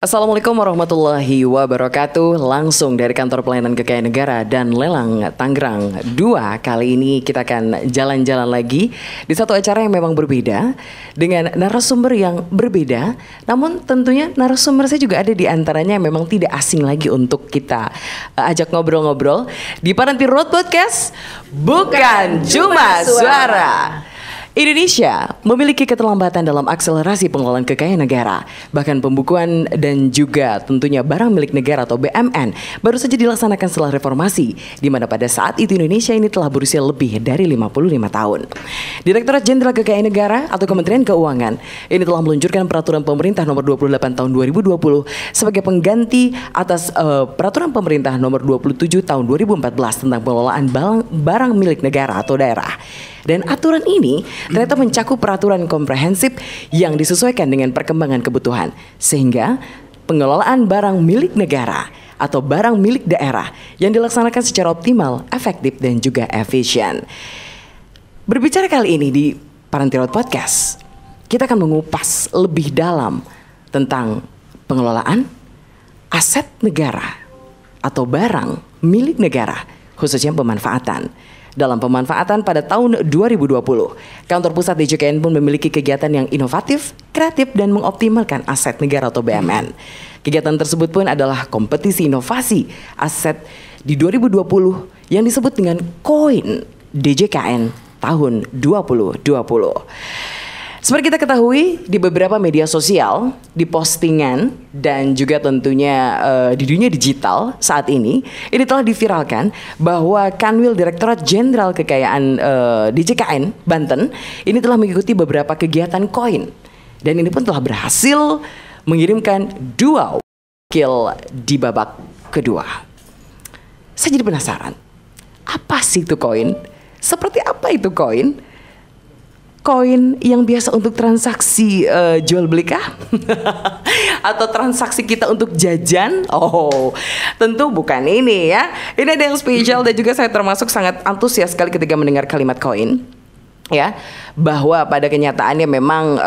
Assalamualaikum warahmatullahi wabarakatuh. Langsung dari kantor pelayanan kekayaan negara dan lelang Tangerang 2. Kali ini kita akan jalan-jalan lagi di satu acara yang memang berbeda dengan narasumber yang berbeda. Namun tentunya narasumber saya juga ada di antaranya yang memang tidak asing lagi untuk kita ajak ngobrol-ngobrol di Paranti Road Podcast. Bukan cuma suara. Indonesia memiliki keterlambatan dalam akselerasi pengelolaan kekayaan negara. Bahkan pembukuan dan juga tentunya barang milik negara atau BMN baru saja dilaksanakan setelah reformasi, di mana pada saat itu Indonesia ini telah berusia lebih dari 55 tahun. Direktorat Jenderal Kekayaan Negara atau Kementerian Keuangan ini telah meluncurkan peraturan pemerintah nomor 28 tahun 2020 sebagai pengganti atas peraturan pemerintah nomor 27 tahun 2014 tentang pengelolaan barang milik negara atau daerah. Dan aturan ini ternyata mencakup peraturan komprehensif yang disesuaikan dengan perkembangan kebutuhan. Sehingga pengelolaan barang milik negara atau barang milik daerah yang dilaksanakan secara optimal, efektif dan juga efisien. Berbicara kali ini di Paranti Road Podcast, kita akan mengupas lebih dalam tentang pengelolaan aset negara atau barang milik negara, khususnya pemanfaatan. Dalam pemanfaatan pada tahun 2020, kantor pusat DJKN pun memiliki kegiatan yang inovatif, kreatif, dan mengoptimalkan aset negara atau BMN. Kegiatan tersebut pun adalah kompetisi inovasi aset di 2020 yang disebut dengan Koin DJKN tahun 2020. Seperti kita ketahui, di beberapa media sosial, di postingan, dan juga tentunya di dunia digital saat ini telah diviralkan bahwa Kanwil Direktorat Jenderal Kekayaan DJKN Banten ini telah mengikuti beberapa kegiatan koin. Dan ini pun telah berhasil mengirimkan 2 wakil di babak kedua. Saya jadi penasaran, apa sih itu koin? Seperti apa itu koin? Koin yang biasa untuk transaksi jual beli kah? Atau transaksi kita untuk jajan? Oh, tentu bukan ini ya. Ini ada yang spesial dan juga saya termasuk sangat antusias sekali ketika mendengar kalimat koin. Ya, bahwa pada kenyataannya memang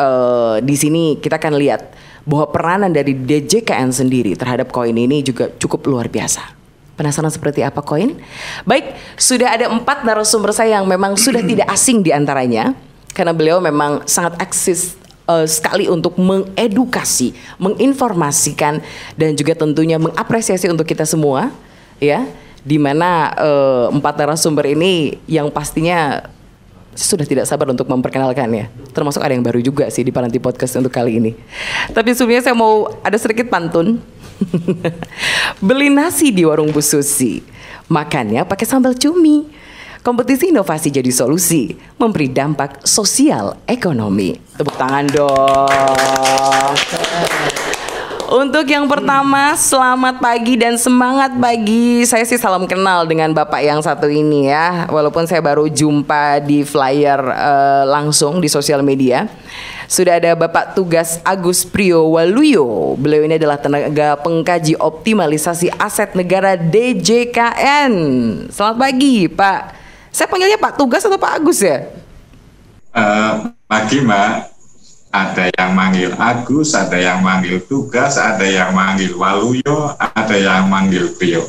di sini kita akan lihat bahwa peranan dari DJKN sendiri terhadap koin ini juga cukup luar biasa. Penasaran seperti apa koin? Baik, sudah ada 4 narasumber saya yang memang sudah tidak asing di antaranya. Karena beliau memang sangat eksis sekali untuk mengedukasi, menginformasikan dan juga tentunya mengapresiasi untuk kita semua, ya. Di mana 4 narasumber ini yang pastinya sudah tidak sabar untuk memperkenalkannya. Termasuk ada yang baru juga sih di Paranti Podcast untuk kali ini. Tapi sebelumnya saya mau ada sedikit pantun. Beli nasi di warung Bu Susi, makannya pakai sambal cumi. Kompetisi inovasi jadi solusi, memberi dampak sosial ekonomi. Tepuk tangan dong. Untuk yang pertama, selamat pagi dan semangat pagi. Saya sih salam kenal dengan Bapak yang satu ini ya. Walaupun saya baru jumpa di flyer langsung di sosial media. Sudah ada Bapak Tugas Agus Priyo Waluyo. Beliau ini adalah tenaga pengkaji optimalisasi aset negara DJKN. Selamat pagi Pak. Saya panggilnya Pak Tugas atau Pak Agus ya? Pagi Mbak. Ada yang manggil Agus, ada yang manggil Tugas, ada yang manggil Waluyo, ada yang manggil Prio.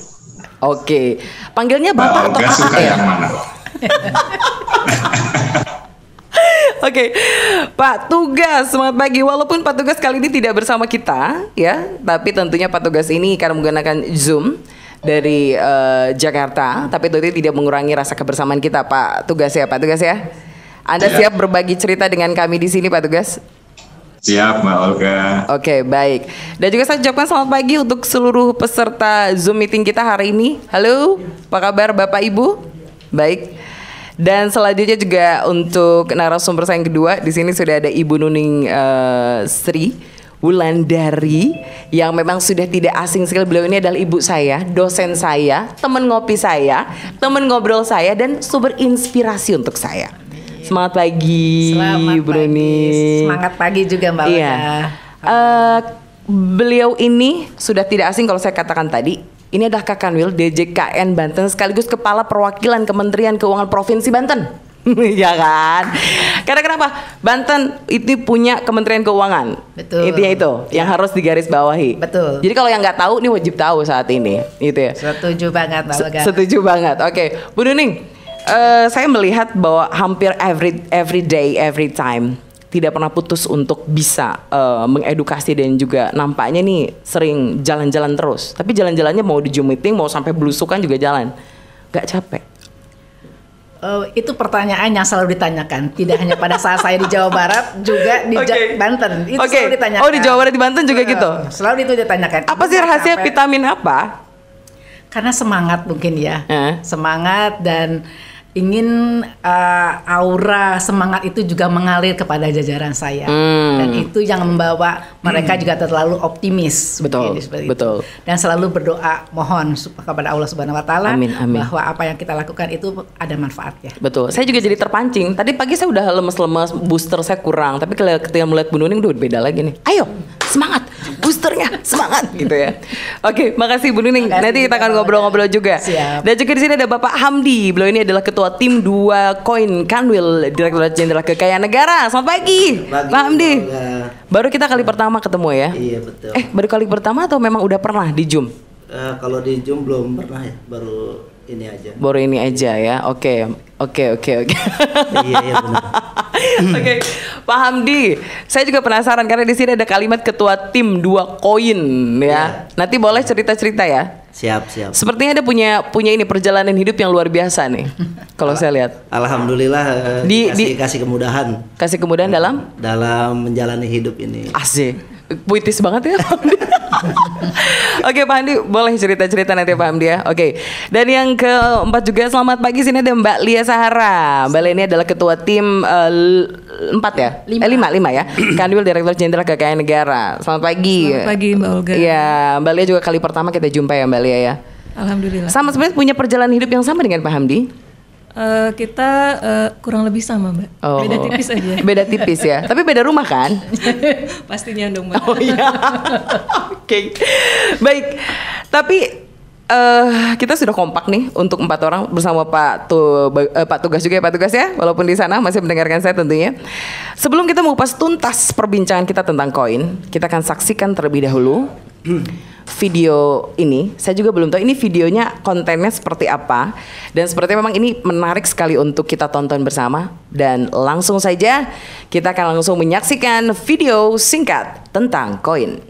Oke, panggilnya Bapak atau Kakak suka ya? Yang mana? Oke, Pak Tugas, selamat pagi. Walaupun Pak Tugas kali ini tidak bersama kita, ya, tapi tentunya Pak Tugas ini karena menggunakan Zoom dari Jakarta, tapi itu tidak mengurangi rasa kebersamaan kita, Pak Tugas ya, Pak Tugas ya. Anda siap berbagi cerita dengan kami di sini, Pak Tugas? Siap, Mbak Olga. Oke, baik. Dan juga saya ucapkan selamat pagi untuk seluruh peserta Zoom meeting kita hari ini. Halo, apa kabar Bapak Ibu? Baik. Dan selanjutnya juga untuk narasumber saya yang kedua, di sini sudah ada Ibu Nuning Sri Wulandari yang memang sudah tidak asing sekali. Beliau ini adalah ibu saya, dosen saya, teman ngopi saya, teman ngobrol saya, dan sumber inspirasi untuk saya. Semangat pagi, Selamat Bu Nuning. Semangat pagi juga Mbak Iya. Beliau ini sudah tidak asing kalau saya katakan tadi. Ini adalah Kak Kanwil DJKN Banten sekaligus Kepala Perwakilan Kementerian Keuangan Provinsi Banten. Ya kan? Karena kenapa? Banten itu punya Kementerian Keuangan. Betul. Intinya itu yang harus digarisbawahi. Betul. Jadi kalau yang nggak tahu nih wajib tahu saat ini, gitu ya. Setuju banget Mbak Olga. Setuju banget. Oke, Bu Nuning, saya melihat bahwa hampir every day, every time tidak pernah putus untuk bisa mengedukasi dan juga nampaknya nih sering jalan-jalan terus. Tapi jalan-jalannya mau di Zoom meeting, mau sampai belusukan juga jalan. Gak capek? Itu pertanyaan yang selalu ditanyakan. Tidak hanya pada saat saya di Jawa Barat, juga di Banten. Itu selalu ditanyakan. Oh, di Jawa Barat, di Banten juga gitu? Selalu itu ditanyakan. Apa sih rahasia vitamin apa? Karena semangat mungkin ya. Semangat dan ingin aura semangat itu juga mengalir kepada jajaran saya, dan itu yang membawa mereka juga terlalu optimis. Betul, betul. Itu. Dan selalu berdoa mohon kepada Allah Subhanahu Wa Taala bahwa apa yang kita lakukan itu ada manfaatnya. Betul. Saya juga jadi terpancing. Tadi pagi saya udah lemes-lemes, booster saya kurang. Tapi ketika melihat Bu Nuning, udah beda lagi nih. Ayo, semangat, boosternya, semangat gitu ya. Oke, makasih Bu Nuning. Nanti kita akan ngobrol-ngobrol juga. Siap. Dan juga di sini ada Bapak Hamdi. Beliau ini adalah Ketua Tim 2 Koin Kanwil, Direktorat Jenderal Kekayaan Negara. Selamat pagi, Pak Hamdi. Baru kita kali pertama ketemu ya? Iya betul. Baru kali pertama atau memang udah pernah di Zoom? Kalau di Zoom belum pernah ya, baru ini aja. Baru ini aja ya. Oke. Iya benar. Oke, Pak Hamdi, saya juga penasaran karena di sini ada kalimat Ketua Tim 2 Koin ya. Nanti boleh cerita-cerita ya. Siap. Sepertinya ada punya ini perjalanan hidup yang luar biasa nih. Kalau saya lihat. Alhamdulillah kasih kemudahan. Kasih kemudahan dalam menjalani hidup ini. Asik. Puitis banget ya Pak Hamdi. Oke Pak Hamdi, boleh cerita-cerita nanti Pak Hamdi ya. Oke. Dan yang keempat juga selamat pagi, sini ada Mbak Lia Sahara. Mbak Lia ini adalah ketua tim 4 ya? 5 ya. Kanwil Direktur Jenderal Kekayaan Negara. Selamat pagi. Selamat pagi Mbak Olga. Iya, Mbak Lia juga kali pertama kita jumpa ya Mbak Lia ya. Alhamdulillah. Sama sebenarnya punya perjalanan hidup yang sama dengan Pak Hamdi? Kita kurang lebih sama Mbak. Beda tipis aja. Beda tipis ya. Tapi beda rumah kan? Pastinya dong Mbak. Oh iya. Oke. Baik. Tapi kita sudah kompak nih untuk 4 orang bersama Pak Tugas juga ya Pak Tugas ya. Walaupun di sana masih mendengarkan saya tentunya. Sebelum kita mengupas tuntas perbincangan kita tentang koin, kita akan saksikan terlebih dahulu video ini. Saya juga belum tahu ini videonya kontennya seperti apa, dan sepertinya memang ini menarik sekali untuk kita tonton bersama. Dan langsung saja kita akan langsung menyaksikan video singkat tentang koin.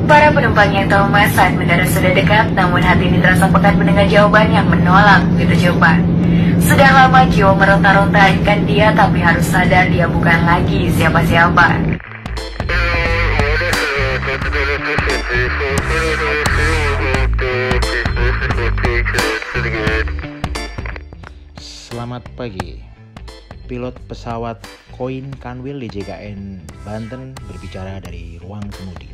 Para penumpang yang tahu saat mendarat sudah dekat, namun hati ini terasa pekat mendengar jawaban yang menolak begitu cepat. Sudah lama jiwa meronta-ronta akan dia, tapi harus sadar dia bukan lagi siapa-siapa. Selamat pagi. Pilot pesawat Koin Kanwil DJKN Banten berbicara dari ruang kemudi.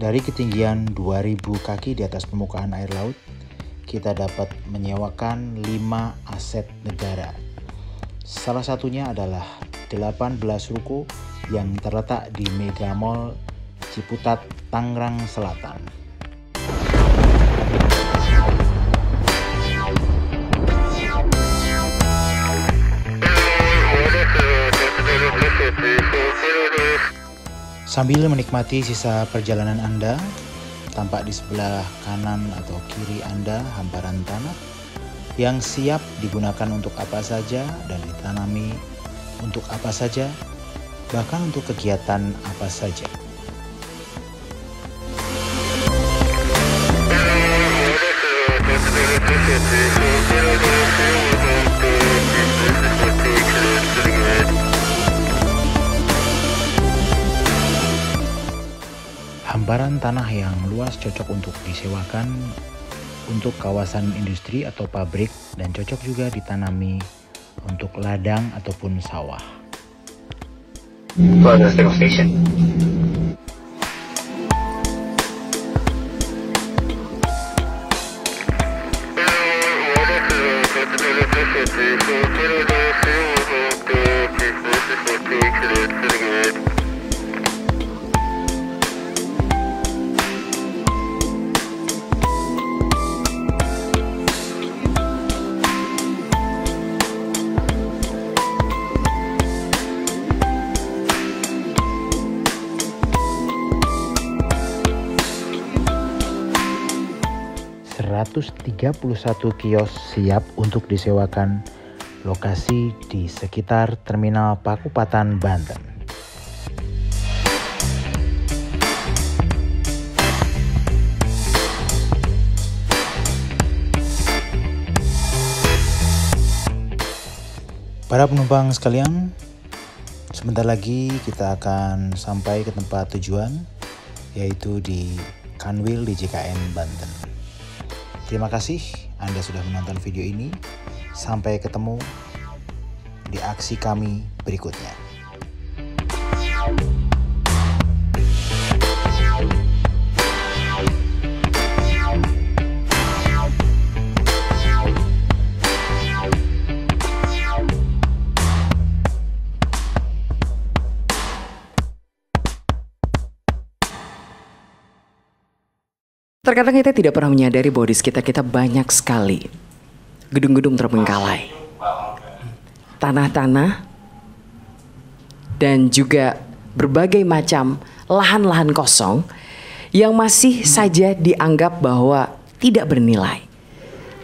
Dari ketinggian 2000 kaki di atas permukaan air laut, kita dapat menyewakan 5 aset negara. Salah satunya adalah 18 ruko yang terletak di Mega Mall Ciputat, Tangerang Selatan. Sambil menikmati sisa perjalanan Anda, tampak di sebelah kanan atau kiri Anda hamparan tanah yang siap digunakan untuk apa saja dan ditanami untuk apa saja, bahkan untuk kegiatan apa saja. Hamparan tanah yang luas cocok untuk disewakan untuk kawasan industri atau pabrik, dan cocok juga ditanami untuk ladang ataupun sawah. 131 kios siap untuk disewakan, lokasi di sekitar Terminal Pakupatan, Banten. Para penumpang sekalian, sebentar lagi kita akan sampai ke tempat tujuan, yaitu di Kanwil di JKN Banten. Terima kasih Anda sudah menonton video ini. Sampai ketemu di aksi kami berikutnya. Terkadang kita tidak pernah menyadari bahwa di sekitar kita banyak sekali gedung-gedung terbengkalai, tanah-tanah, dan juga berbagai macam lahan-lahan kosong yang masih saja dianggap bahwa tidak bernilai.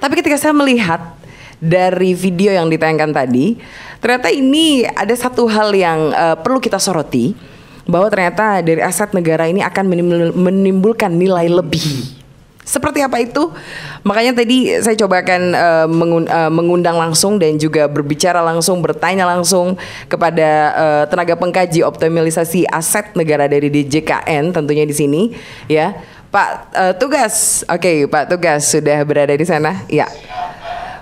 Tapi ketika saya melihat dari video yang ditayangkan tadi, ternyata ini ada satu hal yang perlu kita soroti, bahwa ternyata dari aset negara ini akan menimbulkan nilai lebih. Seperti apa itu? Makanya tadi saya cobakan mengundang langsung dan juga berbicara langsung, bertanya langsung kepada tenaga pengkaji optimalisasi aset negara dari DJKN tentunya di sini, ya. Pak Tugas. Oke, Pak Tugas sudah berada di sana. Ya.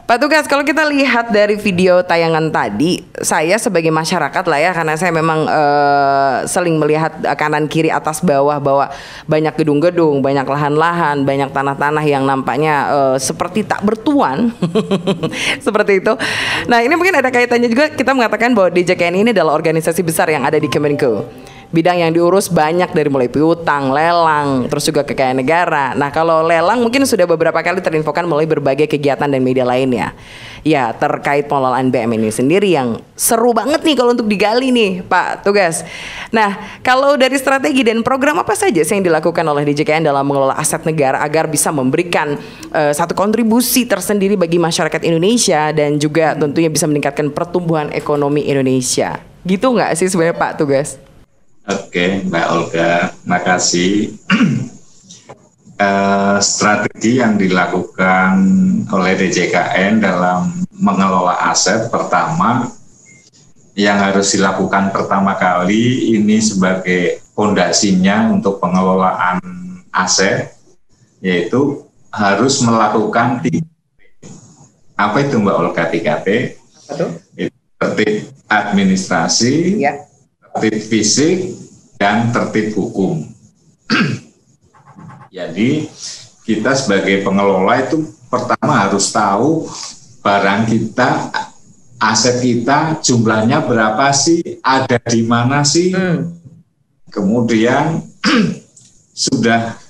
Pak Tugas, kalau kita lihat dari video tayangan tadi, saya sebagai masyarakat lah ya, karena saya memang seling melihat kanan kiri atas bawah bahwa banyak gedung-gedung, banyak lahan-lahan, banyak tanah-tanah yang nampaknya seperti tak bertuan. Seperti itu. Nah, ini mungkin ada kaitannya juga, kita mengatakan bahwa DJKN ini adalah organisasi besar yang ada di Kemenko. Bidang yang diurus banyak, dari mulai piutang, lelang, terus juga kekayaan negara. Nah, kalau lelang mungkin sudah beberapa kali terinfokan melalui berbagai kegiatan dan media lainnya. Ya, terkait pengelolaan BUMN ini sendiri yang seru banget nih kalau untuk digali nih, Pak Tugas. Nah, kalau dari strategi dan program apa saja sih yang dilakukan oleh DJKN dalam mengelola aset negara agar bisa memberikan satu kontribusi tersendiri bagi masyarakat Indonesia dan juga tentunya bisa meningkatkan pertumbuhan ekonomi Indonesia. Gitu nggak sih sebenarnya Pak Tugas? Oke, Mbak Olga, makasih. Strategi yang dilakukan oleh DJKN dalam mengelola aset, pertama yang harus dilakukan pertama kali ini sebagai fondasinya untuk pengelolaan aset, yaitu harus melakukan 3T. Apa itu Mbak Olga 3T? Tertib administrasi, ya, tertib fisik, dan tertib hukum. Jadi kita sebagai pengelola itu pertama harus tahu barang kita, aset kita jumlahnya berapa sih, ada di mana sih, kemudian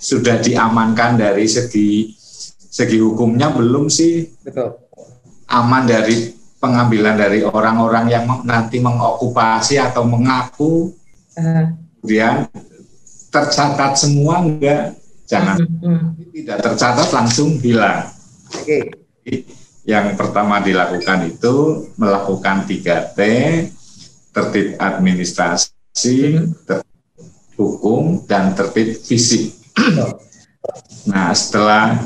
sudah diamankan dari segi hukumnya belum sih, betul, aman dari pengambilan dari orang-orang yang nanti mengokupasi atau mengaku, kemudian tercatat semua enggak, jangan tidak tercatat langsung hilang. Oke. Yang pertama dilakukan itu melakukan 3T, tertib administrasi, tertib hukum, dan tertib fisik. Nah, setelah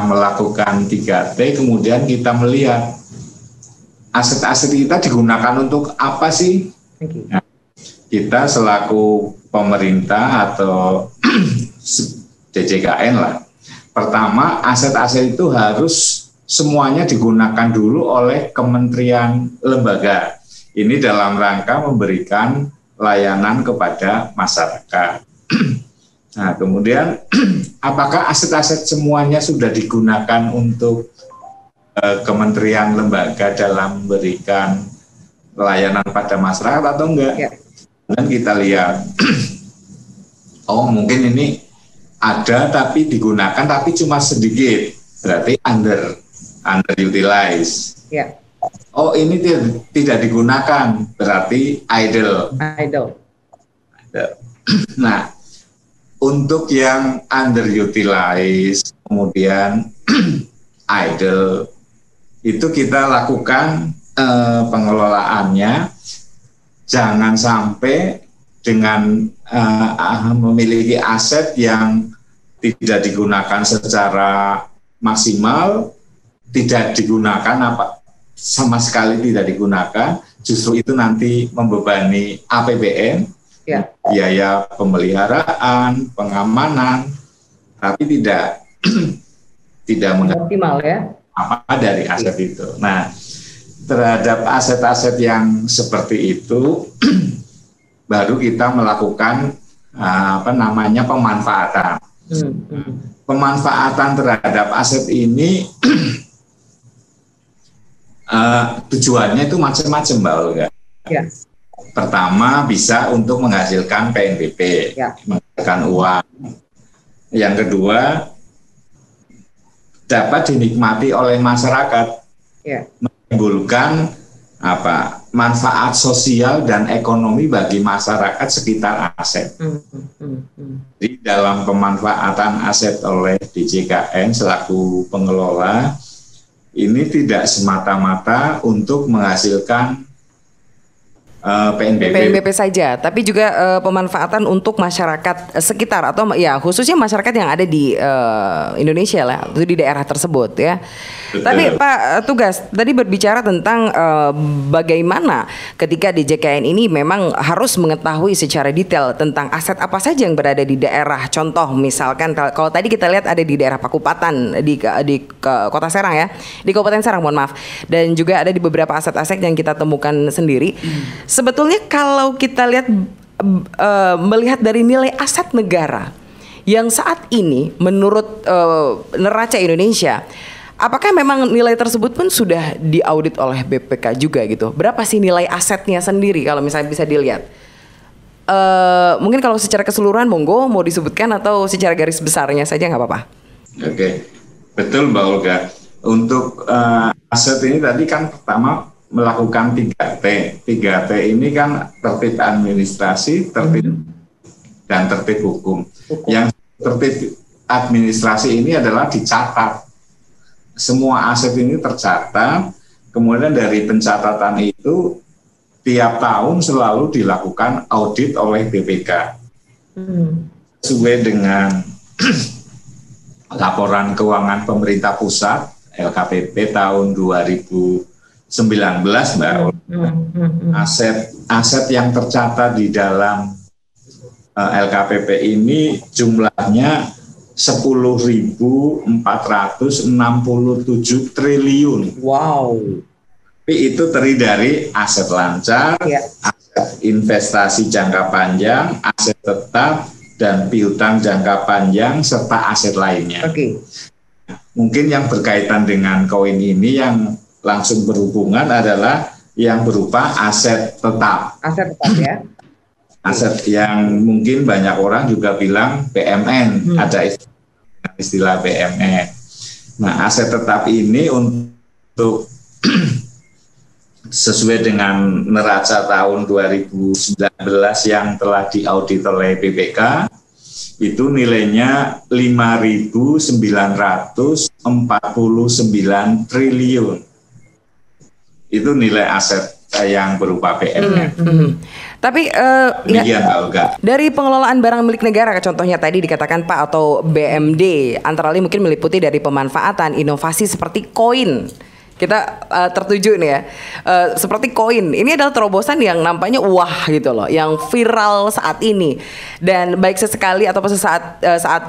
melakukan 3T, kemudian kita melihat aset-aset kita digunakan untuk apa sih? Nah, kita selaku pemerintah atau DJKN lah, pertama aset-aset itu harus semuanya digunakan dulu oleh kementerian lembaga. Ini dalam rangka memberikan layanan kepada masyarakat. Nah, kemudian apakah aset-aset semuanya sudah digunakan untuk kementerian lembaga dalam memberikan layanan pada masyarakat atau enggak? Ya. Dan kita lihat, oh mungkin ini ada tapi digunakan tapi cuma sedikit, berarti underutilized. Ya. Oh ini tidak digunakan, berarti idle. Nah, untuk yang underutilized, kemudian idle itu kita lakukan pengelolaannya jangan sampai dengan memiliki aset yang tidak digunakan secara maksimal, tidak digunakan sama sekali tidak digunakan, justru itu nanti membebani APBN, biaya pemeliharaan, pengamanan, tapi tidak optimal ya apa dari aset itu. Nah, terhadap aset-aset yang seperti itu baru kita melakukan pemanfaatan. Pemanfaatan terhadap aset ini tujuannya itu macam-macam, Mbak Olga. Ya. Pertama bisa untuk menghasilkan PNBP, menghasilkan uang. Yang kedua dapat dinikmati oleh masyarakat, menimbulkan manfaat sosial dan ekonomi bagi masyarakat sekitar aset. Jadi dalam pemanfaatan aset oleh DJKN selaku pengelola ini tidak semata-mata untuk menghasilkan PNBP saja, tapi juga pemanfaatan untuk masyarakat sekitar atau ya khususnya masyarakat yang ada di Indonesia lah, itu di daerah tersebut ya. Betul. Tapi Pak Tugas tadi berbicara tentang bagaimana ketika DJKN ini memang harus mengetahui secara detail tentang aset apa saja yang berada di daerah. Contoh misalkan kalau tadi kita lihat ada di daerah Pakupatan di Kota Serang ya, di Kabupaten Serang mohon maaf, dan juga ada di beberapa aset-aset yang kita temukan sendiri. Sebetulnya kalau kita lihat melihat dari nilai aset negara yang saat ini menurut neraca Indonesia, apakah memang nilai tersebut pun sudah diaudit oleh BPK juga gitu? Berapa sih nilai asetnya sendiri kalau misalnya bisa dilihat? Mungkin kalau secara keseluruhan monggo mau disebutkan atau secara garis besarnya saja nggak apa-apa. Oke, betul Mbak Olga. Untuk aset ini tadi kan pertama melakukan 3T. 3T ini kan tertib administrasi, tertib dan tertib hukum. Yang tertib administrasi ini adalah dicatat. Semua aset ini tercatat, kemudian dari pencatatan itu tiap tahun selalu dilakukan audit oleh BPK. Sesuai dengan laporan keuangan pemerintah pusat LKPP tahun 2019, Mbak. Aset yang tercatat di dalam LKPP ini jumlahnya 10.467 triliun. Wow. Tapi itu terdiri dari aset lancar, aset investasi jangka panjang, aset tetap, dan piutang jangka panjang, serta aset lainnya. Mungkin yang berkaitan dengan koin ini yang langsung berhubungan adalah yang berupa aset tetap. Aset tetap ya. Aset yang mungkin banyak orang juga bilang BMN, ada istilah BMN. Nah, aset tetap ini untuk sesuai dengan neraca tahun 2019 yang telah diaudit oleh BPK, itu nilainya 5.949 triliun. Itu nilai aset yang berupa BMN. Tapi dari pengelolaan barang milik negara, contohnya tadi dikatakan Pak atau BMD, antara lain mungkin meliputi dari pemanfaatan inovasi seperti koin. Kita tertuju nih ya, seperti koin. Ini adalah terobosan yang nampaknya wah gitu loh, yang viral saat ini. Dan baik sesekali ataupun saat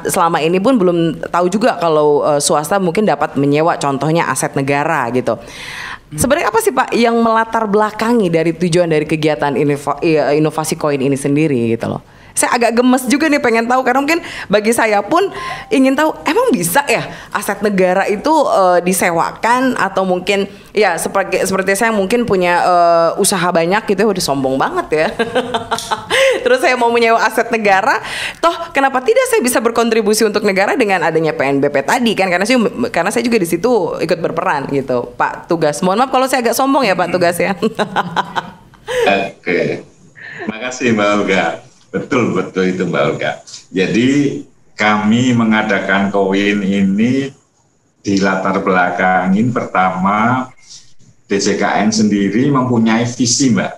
selama ini pun belum tahu juga kalau swasta mungkin dapat menyewa contohnya aset negara gitu. Sebenarnya apa sih Pak yang melatar belakangi dari tujuan dari kegiatan inovasi koin ini sendiri gitu loh? Saya agak gemes juga nih pengen tahu, karena mungkin bagi saya pun ingin tahu emang bisa ya aset negara itu disewakan, atau mungkin ya seperti saya mungkin punya usaha banyak gitu ya, udah sombong banget ya. Terus saya mau menyewa aset negara, toh kenapa tidak saya bisa berkontribusi untuk negara dengan adanya PNBP tadi kan, karena saya juga di situ ikut berperan gitu. Pak Tugas, mohon maaf kalau saya agak sombong ya Pak Tugas ya. Oke. Makasih Mbak Olga. Betul itu Mbak Olga. Jadi kami mengadakan koin ini dilatar belakangin pertama DJKN sendiri mempunyai visi, Mbak.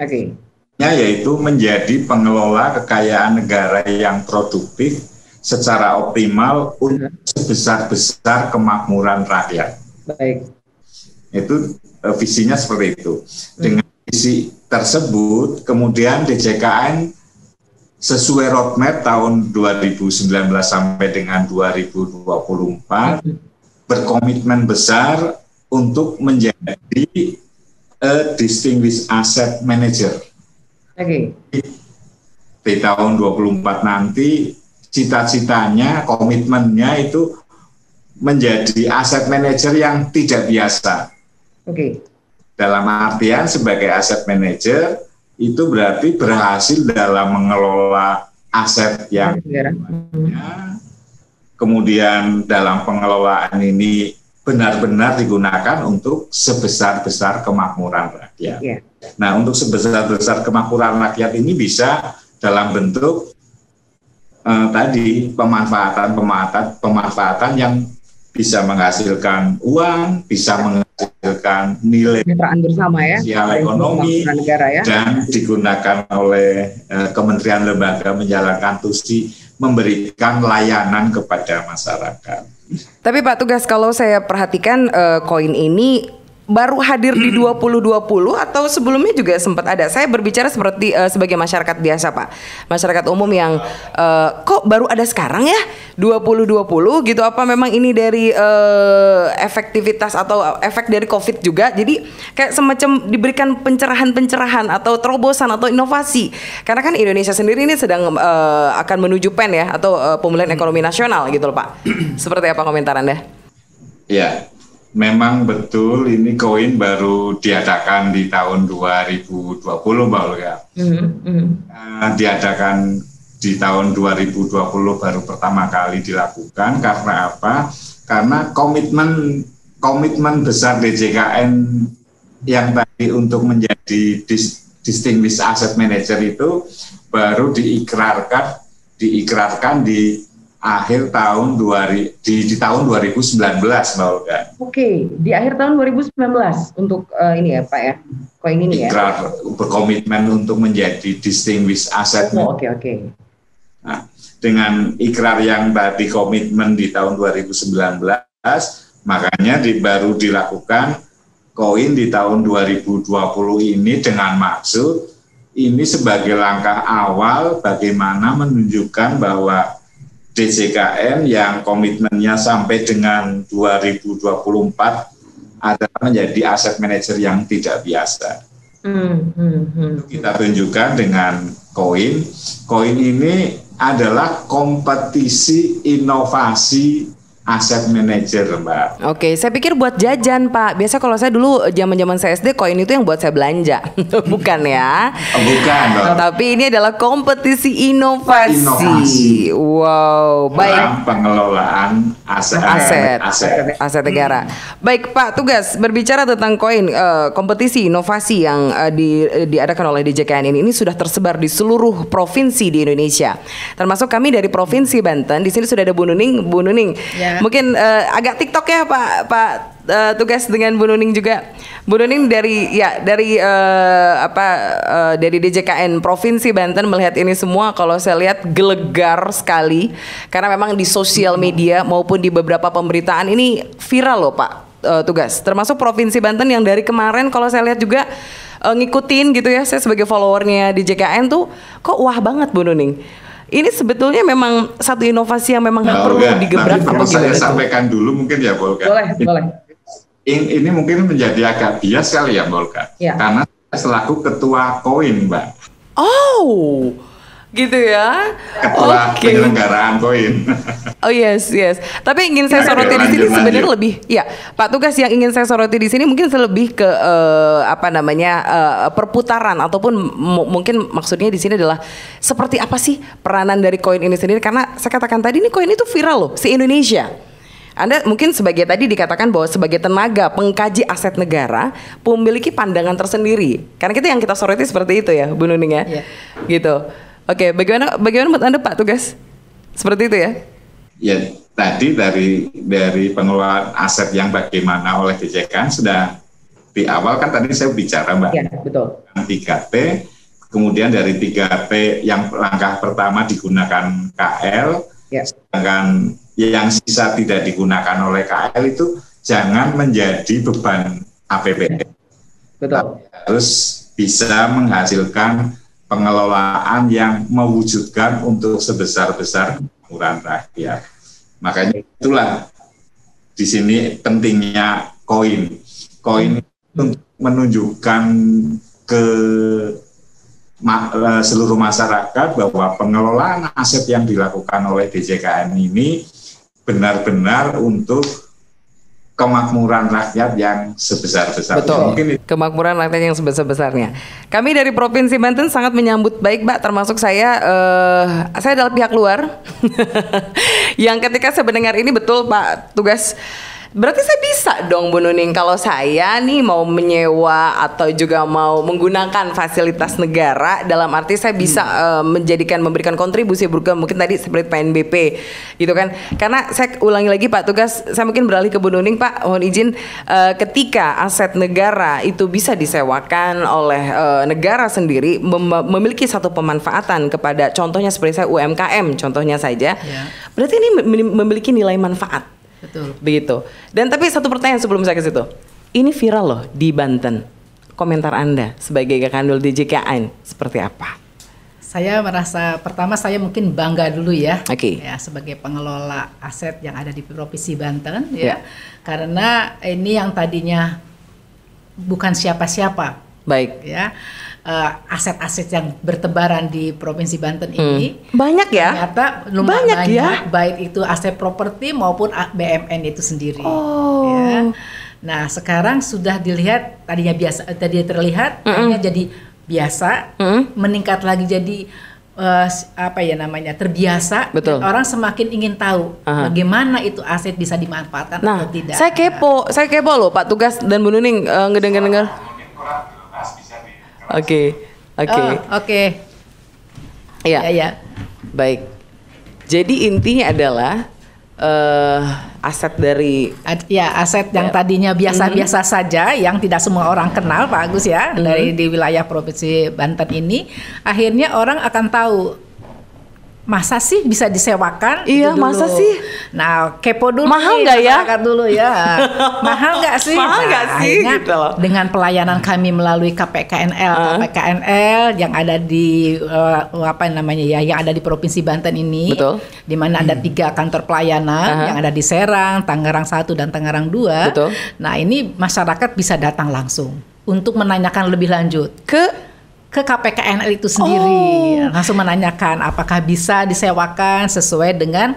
Oke. Yaitu menjadi pengelola kekayaan negara yang produktif secara optimal untuk sebesar-besar kemakmuran rakyat. Baik. Itu visinya seperti itu. Dengan visi tersebut, kemudian DJKN sesuai roadmap tahun 2019 sampai dengan 2024 berkomitmen besar untuk menjadi distinguished asset manager. Oke. Di tahun 2024 nanti cita-citanya, komitmennya itu menjadi asset manager yang tidak biasa. Oke. Dalam artian sebagai asset manager itu berarti berhasil dalam mengelola aset yang kemudian dalam pengelolaan ini benar-benar digunakan untuk sebesar-besar kemakmuran rakyat. Yeah. Nah, untuk sebesar-besar kemakmuran rakyat ini bisa dalam bentuk tadi pemanfaatan yang bisa menghasilkan uang, bisa menghasilkan nilai kesejahteraan bersama ya, sosial ekonomi negara ya, dan digunakan oleh kementerian lembaga menjalankan tusi memberikan layanan kepada masyarakat. Tapi Pak Tugas, kalau saya perhatikan koin ini baru hadir di 2020 atau sebelumnya juga sempat ada? Saya berbicara seperti sebagai masyarakat biasa, Pak. Masyarakat umum yang kok baru ada sekarang ya 2020 gitu. Apa memang ini dari efektivitas atau efek dari Covid juga? Jadi kayak semacam diberikan pencerahan-pencerahan atau terobosan atau inovasi. Karena kan Indonesia sendiri ini sedang akan menuju PEN ya, atau pemulihan ekonomi nasional gitu loh, Pak. Seperti apa komentar Anda? Ya. Memang betul ini koin baru diadakan di tahun 2020, Mbak Olga. Diadakan di tahun 2020 baru pertama kali dilakukan. Karena apa? Karena komitmen besar DJKN yang tadi untuk menjadi distinguished asset manager itu baru diikrarkan di akhir tahun di tahun 2019, Mbak Olga. Oke, di akhir tahun 2019 untuk ini ya, Pak ya, koin ini ya. Ikrar berkomitmen untuk menjadi distinguished asset. Oke. Nah, dengan ikrar yang tadi komitmen di tahun 2019, makanya baru dilakukan koin di tahun 2020 ini dengan maksud ini sebagai langkah awal bagaimana menunjukkan bahwa DJKN yang komitmennya sampai dengan 2024 adalah menjadi aset manajer yang tidak biasa. Kita tunjukkan dengan koin. Koin ini adalah kompetisi inovasi aset manajer, Mbak. Oke, saya pikir buat jajan, Pak. Biasa kalau saya dulu zaman-zaman saya SD, koin itu yang buat saya belanja. Bukan ya? Bukan dong. Tapi ini adalah kompetisi inovasi. Wow, baik. Dalam pengelolaan aset negara. Baik, Pak Tugas, berbicara tentang koin, kompetisi inovasi yang diadakan oleh DJKN ini sudah tersebar di seluruh provinsi di Indonesia. Termasuk kami dari Provinsi Banten. Di sini sudah ada Bu Nuning. Bu Nuning. Ya. Mungkin agak TikTok ya Pak Tugas dengan Bu Nuning juga. Bu Nuning dari DJKN Provinsi Banten melihat ini semua, kalau saya lihat gelegar sekali karena memang di sosial media maupun di beberapa pemberitaan ini viral loh Pak Tugas. Termasuk Provinsi Banten yang dari kemarin kalau saya lihat juga ngikutin gitu ya, saya sebagai followernya DJKN tuh kok wah banget Bu Nuning. Ini sebetulnya memang satu inovasi yang memang perlu digebrak. Tapi saya sampaikan dulu mungkin ya, Bolka. Boleh. Ini mungkin menjadi agak bias kali ya, Bolka. Ya. Karena selaku ketua koin, Mbak. Oh, gitu ya. Ketua penyelenggaraan koin. Oh yes. Tapi ingin saya soroti di sini sebenarnya lebih, ya Pak Tugas, yang ingin saya soroti di sini mungkin lebih ke perputaran ataupun mungkin maksudnya di sini adalah seperti apa sih peranan dari koin ini sendiri, karena saya katakan tadi ini koin itu viral loh se-Indonesia. Anda mungkin sebagai tadi dikatakan bahwa sebagai tenaga pengkaji aset negara memiliki pandangan tersendiri. Karena yang kita soroti seperti itu ya, Bu Nuning ya. Gitu. Oke, bagaimana menurut Anda Pak Tugas? Seperti itu ya? Ya tadi dari pengelolaan aset yang bagaimana oleh DJKN sudah di awal kan tadi saya bicara Mbak. Ya, betul. 3T, kemudian dari 3T yang langkah pertama digunakan KL, sedangkan yang sisa tidak digunakan oleh KL itu jangan menjadi beban APBN. Betul. Harus bisa menghasilkan pengelolaan yang mewujudkan untuk sebesar-besar kemakmuran rakyat. Makanya itulah di sini pentingnya koin. Koin untuk menunjukkan ke seluruh masyarakat bahwa pengelolaan aset yang dilakukan oleh DJKN ini benar-benar untuk kemakmuran rakyat yang sebesar-besarnya. Betul. Kemakmuran rakyat yang sebesar-besarnya. Kami dari Provinsi Banten sangat menyambut baik, Mbak. Termasuk saya adalah pihak luar yang ketika saya mendengar ini betul, Pak Tugas. Berarti saya bisa dong Bu Nuning kalau saya nih mau menyewa atau juga mau menggunakan fasilitas negara, dalam arti saya bisa memberikan kontribusi berupa mungkin tadi seperti PNBP gitu kan. Karena saya ulangi lagi Pak Tugas, saya mungkin beralih ke Bu Nuning Pak, mohon izin, ketika aset negara itu bisa disewakan oleh negara sendiri, memiliki satu pemanfaatan kepada contohnya seperti saya UMKM contohnya saja, berarti ini memiliki nilai manfaat. Betul. Begitu. Dan tapi satu pertanyaan sebelum saya ke situ. Ini viral loh di Banten. Komentar Anda sebagai Kanwil DJKN seperti apa? Saya merasa pertama saya mungkin bangga dulu ya. Oke. Ya, sebagai pengelola aset yang ada di Provinsi Banten ya. Karena ini yang tadinya bukan siapa-siapa. Baik. Ya. Aset-aset yang bertebaran di Provinsi Banten ini banyak ya, ternyata lumayan banyak ya, baik itu aset properti maupun BMN itu sendiri. Ya. Nah sekarang sudah dilihat tadi terlihat akhirnya jadi biasa, meningkat lagi jadi terbiasa. Betul. Orang semakin ingin tahu bagaimana itu aset bisa dimanfaatkan atau tidak. Saya kepo loh Pak Tugas dan Bu Nuning ngedengar. Oke. Ya. Baik. Jadi intinya adalah aset dari aset yang tadinya biasa-biasa saja, yang tidak semua orang kenal Pak Agus ya, dari di wilayah Provinsi Banten ini, akhirnya orang akan tahu. Masa sih bisa disewakan? Iya, masa sih? Nah, kepo dulu. Mahal nggak ya? Dulu ya. Mahal nggak sih? Mahal nggak sih? Gitu loh. Dengan pelayanan kami melalui KPKNL yang ada di yang ada di Provinsi Banten ini. Betul. Di mana ada 3 kantor pelayanan yang ada di Serang, Tangerang 1 dan Tangerang 2. Betul. Nah, ini masyarakat bisa datang langsung untuk menanyakan lebih lanjut ke KPKNL itu sendiri, langsung menanyakan apakah bisa disewakan sesuai dengan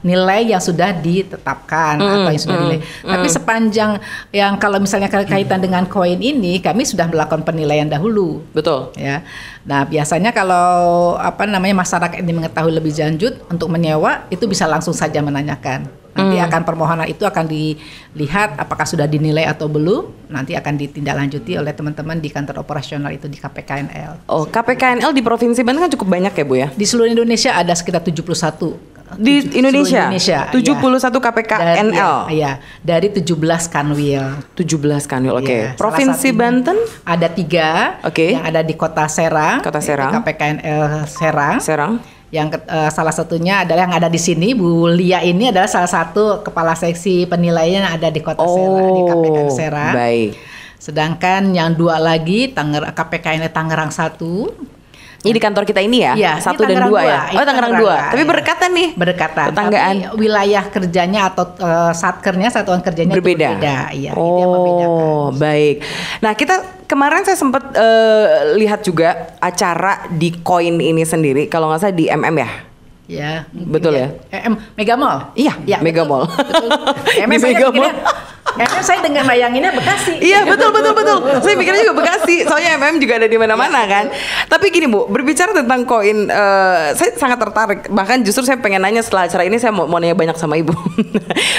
nilai yang sudah ditetapkan atau yang sudah dinilai. Tapi sepanjang yang kalau misalnya kaitan dengan koin ini, kami sudah melakukan penilaian dahulu. Betul. Ya. Nah biasanya kalau masyarakat ini mengetahui lebih lanjut untuk menyewa, itu bisa langsung saja menanyakan. Nanti akan permohonan itu akan dilihat apakah sudah dinilai atau belum. Nanti akan ditindaklanjuti oleh teman-teman di kantor operasional itu di KPKNL. Oh, KPKNL di Provinsi Banten kan cukup banyak ya Bu ya? Di seluruh Indonesia ada sekitar 71. Di Indonesia 71 KPKNL. Iya, dari 17 kanwil. 17 kanwil, oke. Ya, Provinsi Banten ada 3 yang ada di Kota Serang. KPKNL Serang. Yang salah satunya adalah yang ada di sini, Bu Lia ini adalah salah satu kepala seksi penilaian yang ada di Kota Serang, di KPKN Serang. Baik. Sedangkan yang 2 lagi KPKN Tangerang 1. Ini di kantor kita ini ya? Iya, 1 dan 2 ya? Oh, Tangerang 2. Tapi berdekatan nih? Berdekatan. Tetanggaan. Tapi wilayah kerjanya atau satkernya, satuan kerjanya berbeda. Iya, oh, baik. Nah, kemarin saya sempat lihat juga acara di koin ini sendiri, kalau nggak salah di MM ya? Ya, betul ya? Mega Mall. Iya, Mega Mall. Di Mega Mall. Saya dengan bayanginnya Bekasi. Iya, betul. Saya pikirnya juga Bekasi, soalnya MM juga ada di mana-mana kan. Tapi gini Bu, berbicara tentang koin, saya sangat tertarik. Bahkan justru saya pengen nanya setelah acara ini, saya mau nanya banyak sama Ibu.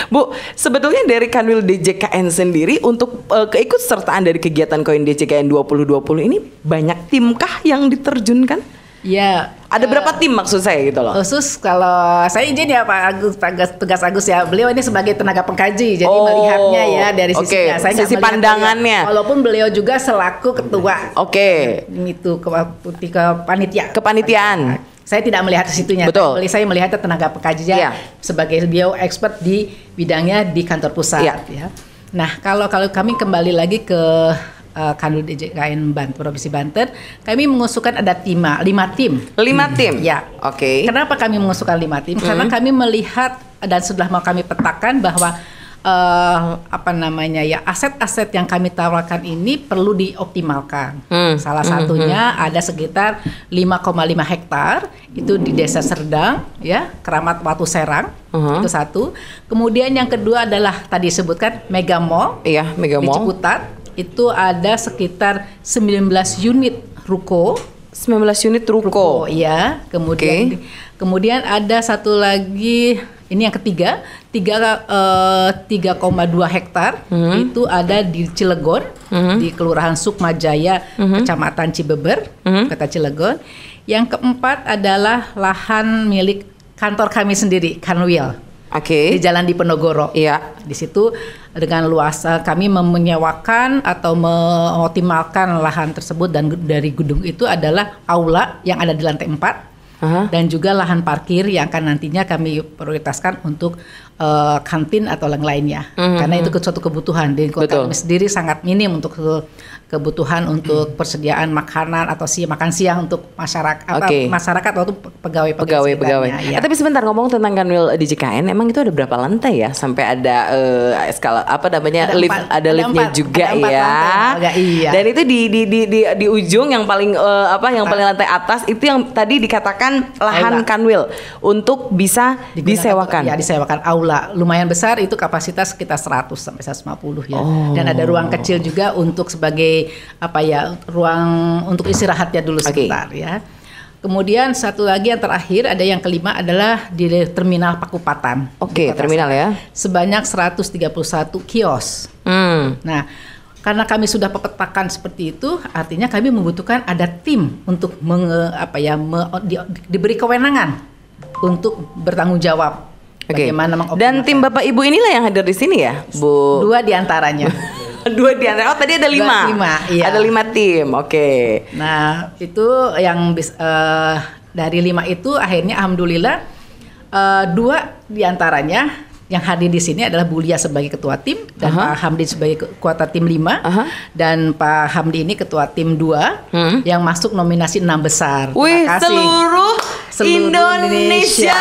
Bu, sebetulnya dari Kanwil DJKN sendiri untuk keikutsertaan dari kegiatan koin DJKN 2020 ini banyak timkah yang diterjunkan? Ya, ada berapa tim maksud saya gitu loh? Khusus kalau saya izin ya Pak Agus, tugas Agus ya. Beliau ini sebagai tenaga pengkaji, jadi melihatnya ya dari sisinya. Saya sisi pandangannya. Walaupun beliau juga selaku ketua. Itu kepanitiaan. Saya tidak melihat ke situnya. Betul. Saya melihat tenaga pengkajinya sebagai beliau expert di bidangnya di kantor pusat. Ya. Nah, kalau kami kembali lagi ke Kanwil DJKN Provinsi Banten, kami mengusulkan ada 5 tim. 5 tim? Ya. Oke. Kenapa kami mengusulkan 5 tim? Karena kami melihat dan sudah mau kami petakan bahwa aset-aset yang kami tawarkan ini perlu dioptimalkan. Salah satunya ada sekitar 5,5 hektar itu di Desa Serdang, ya, Keramat Watu Serang. Itu satu. Kemudian yang kedua adalah tadi disebutkan Mega Mall. Iya, Mega Mall. Di Ciputat. Itu ada sekitar 19 unit ruko. 19 unit ruko. Ya. Kemudian ada satu lagi, ini yang ketiga, 3,2 hektar itu ada di Cilegon, di Kelurahan Sukmajaya, Kecamatan Cibeber, Kota Cilegon. Yang keempat adalah lahan milik kantor kami sendiri, Kanwil. Di Jalan Diponegoro. Iya. Di situ dengan luas kami menyewakan atau mengoptimalkan lahan tersebut, dan dari gedung itu adalah aula yang ada di lantai 4 dan juga lahan parkir yang akan nantinya kami prioritaskan untuk kantin atau yang lainnya. Karena itu suatu kebutuhan di kota kami sendiri sangat minim untuk kebutuhan untuk persediaan makanan atau makan siang untuk masyarakat masyarakat atau pegawai. Ya. Tapi sebentar, ngomong tentang Kanwil DJKN, emang itu ada berapa lantai ya? Sampai ada skala liftnya juga ya. Iya. Dan itu di ujung yang paling yang paling lantai atas itu yang tadi dikatakan lahan Kanwil untuk bisa disewakan. Ya, disewakan aula lumayan besar, itu kapasitas sekitar 100 sampai 150 ya. Dan ada ruang kecil juga untuk sebagai ruang untuk istirahatnya dulu sebentar ya. Kemudian satu lagi yang terakhir, ada yang kelima adalah di Terminal Pakupatan. Terminal ya. Sebanyak 131 kios. Nah, karena kami sudah petakan seperti itu, artinya kami membutuhkan ada tim untuk diberi kewenangan untuk bertanggung jawab. Bagaimana mengoptimalkan. Dan tim Bapak Ibu inilah yang hadir di sini ya, Bu? 2 diantaranya. 2 diantara. Tadi ada 5. Iya. Ada 5 tim. Nah, itu yang dari 5 itu akhirnya alhamdulillah 2 diantaranya yang hadir di sini adalah Bu Lia sebagai ketua tim dan Pak Hamdi sebagai ketua tim 5 dan Pak Hamdi ini ketua tim 2 yang masuk nominasi 6 besar. Wih, seluruh Indonesia.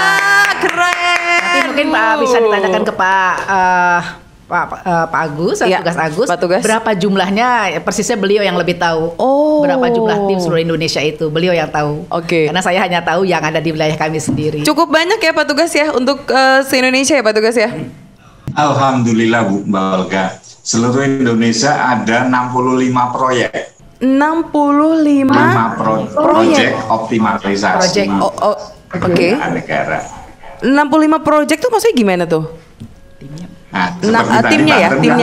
Keren. Nanti mungkin Pak bisa ditanyakan ke Pak Agus, tugas Agus, berapa jumlahnya persisnya beliau yang lebih tahu. Berapa jumlah tim seluruh Indonesia itu beliau yang tahu. Karena saya hanya tahu yang ada di wilayah kami sendiri. Cukup banyak ya Pak Tugas ya untuk se-Indonesia ya Pak Tugas ya. Alhamdulillah Bu Mbak Olga, seluruh Indonesia ada 65 proyek. 65 proyek optimalisasi negara. 65 proyek tuh maksudnya gimana tuh? Timnya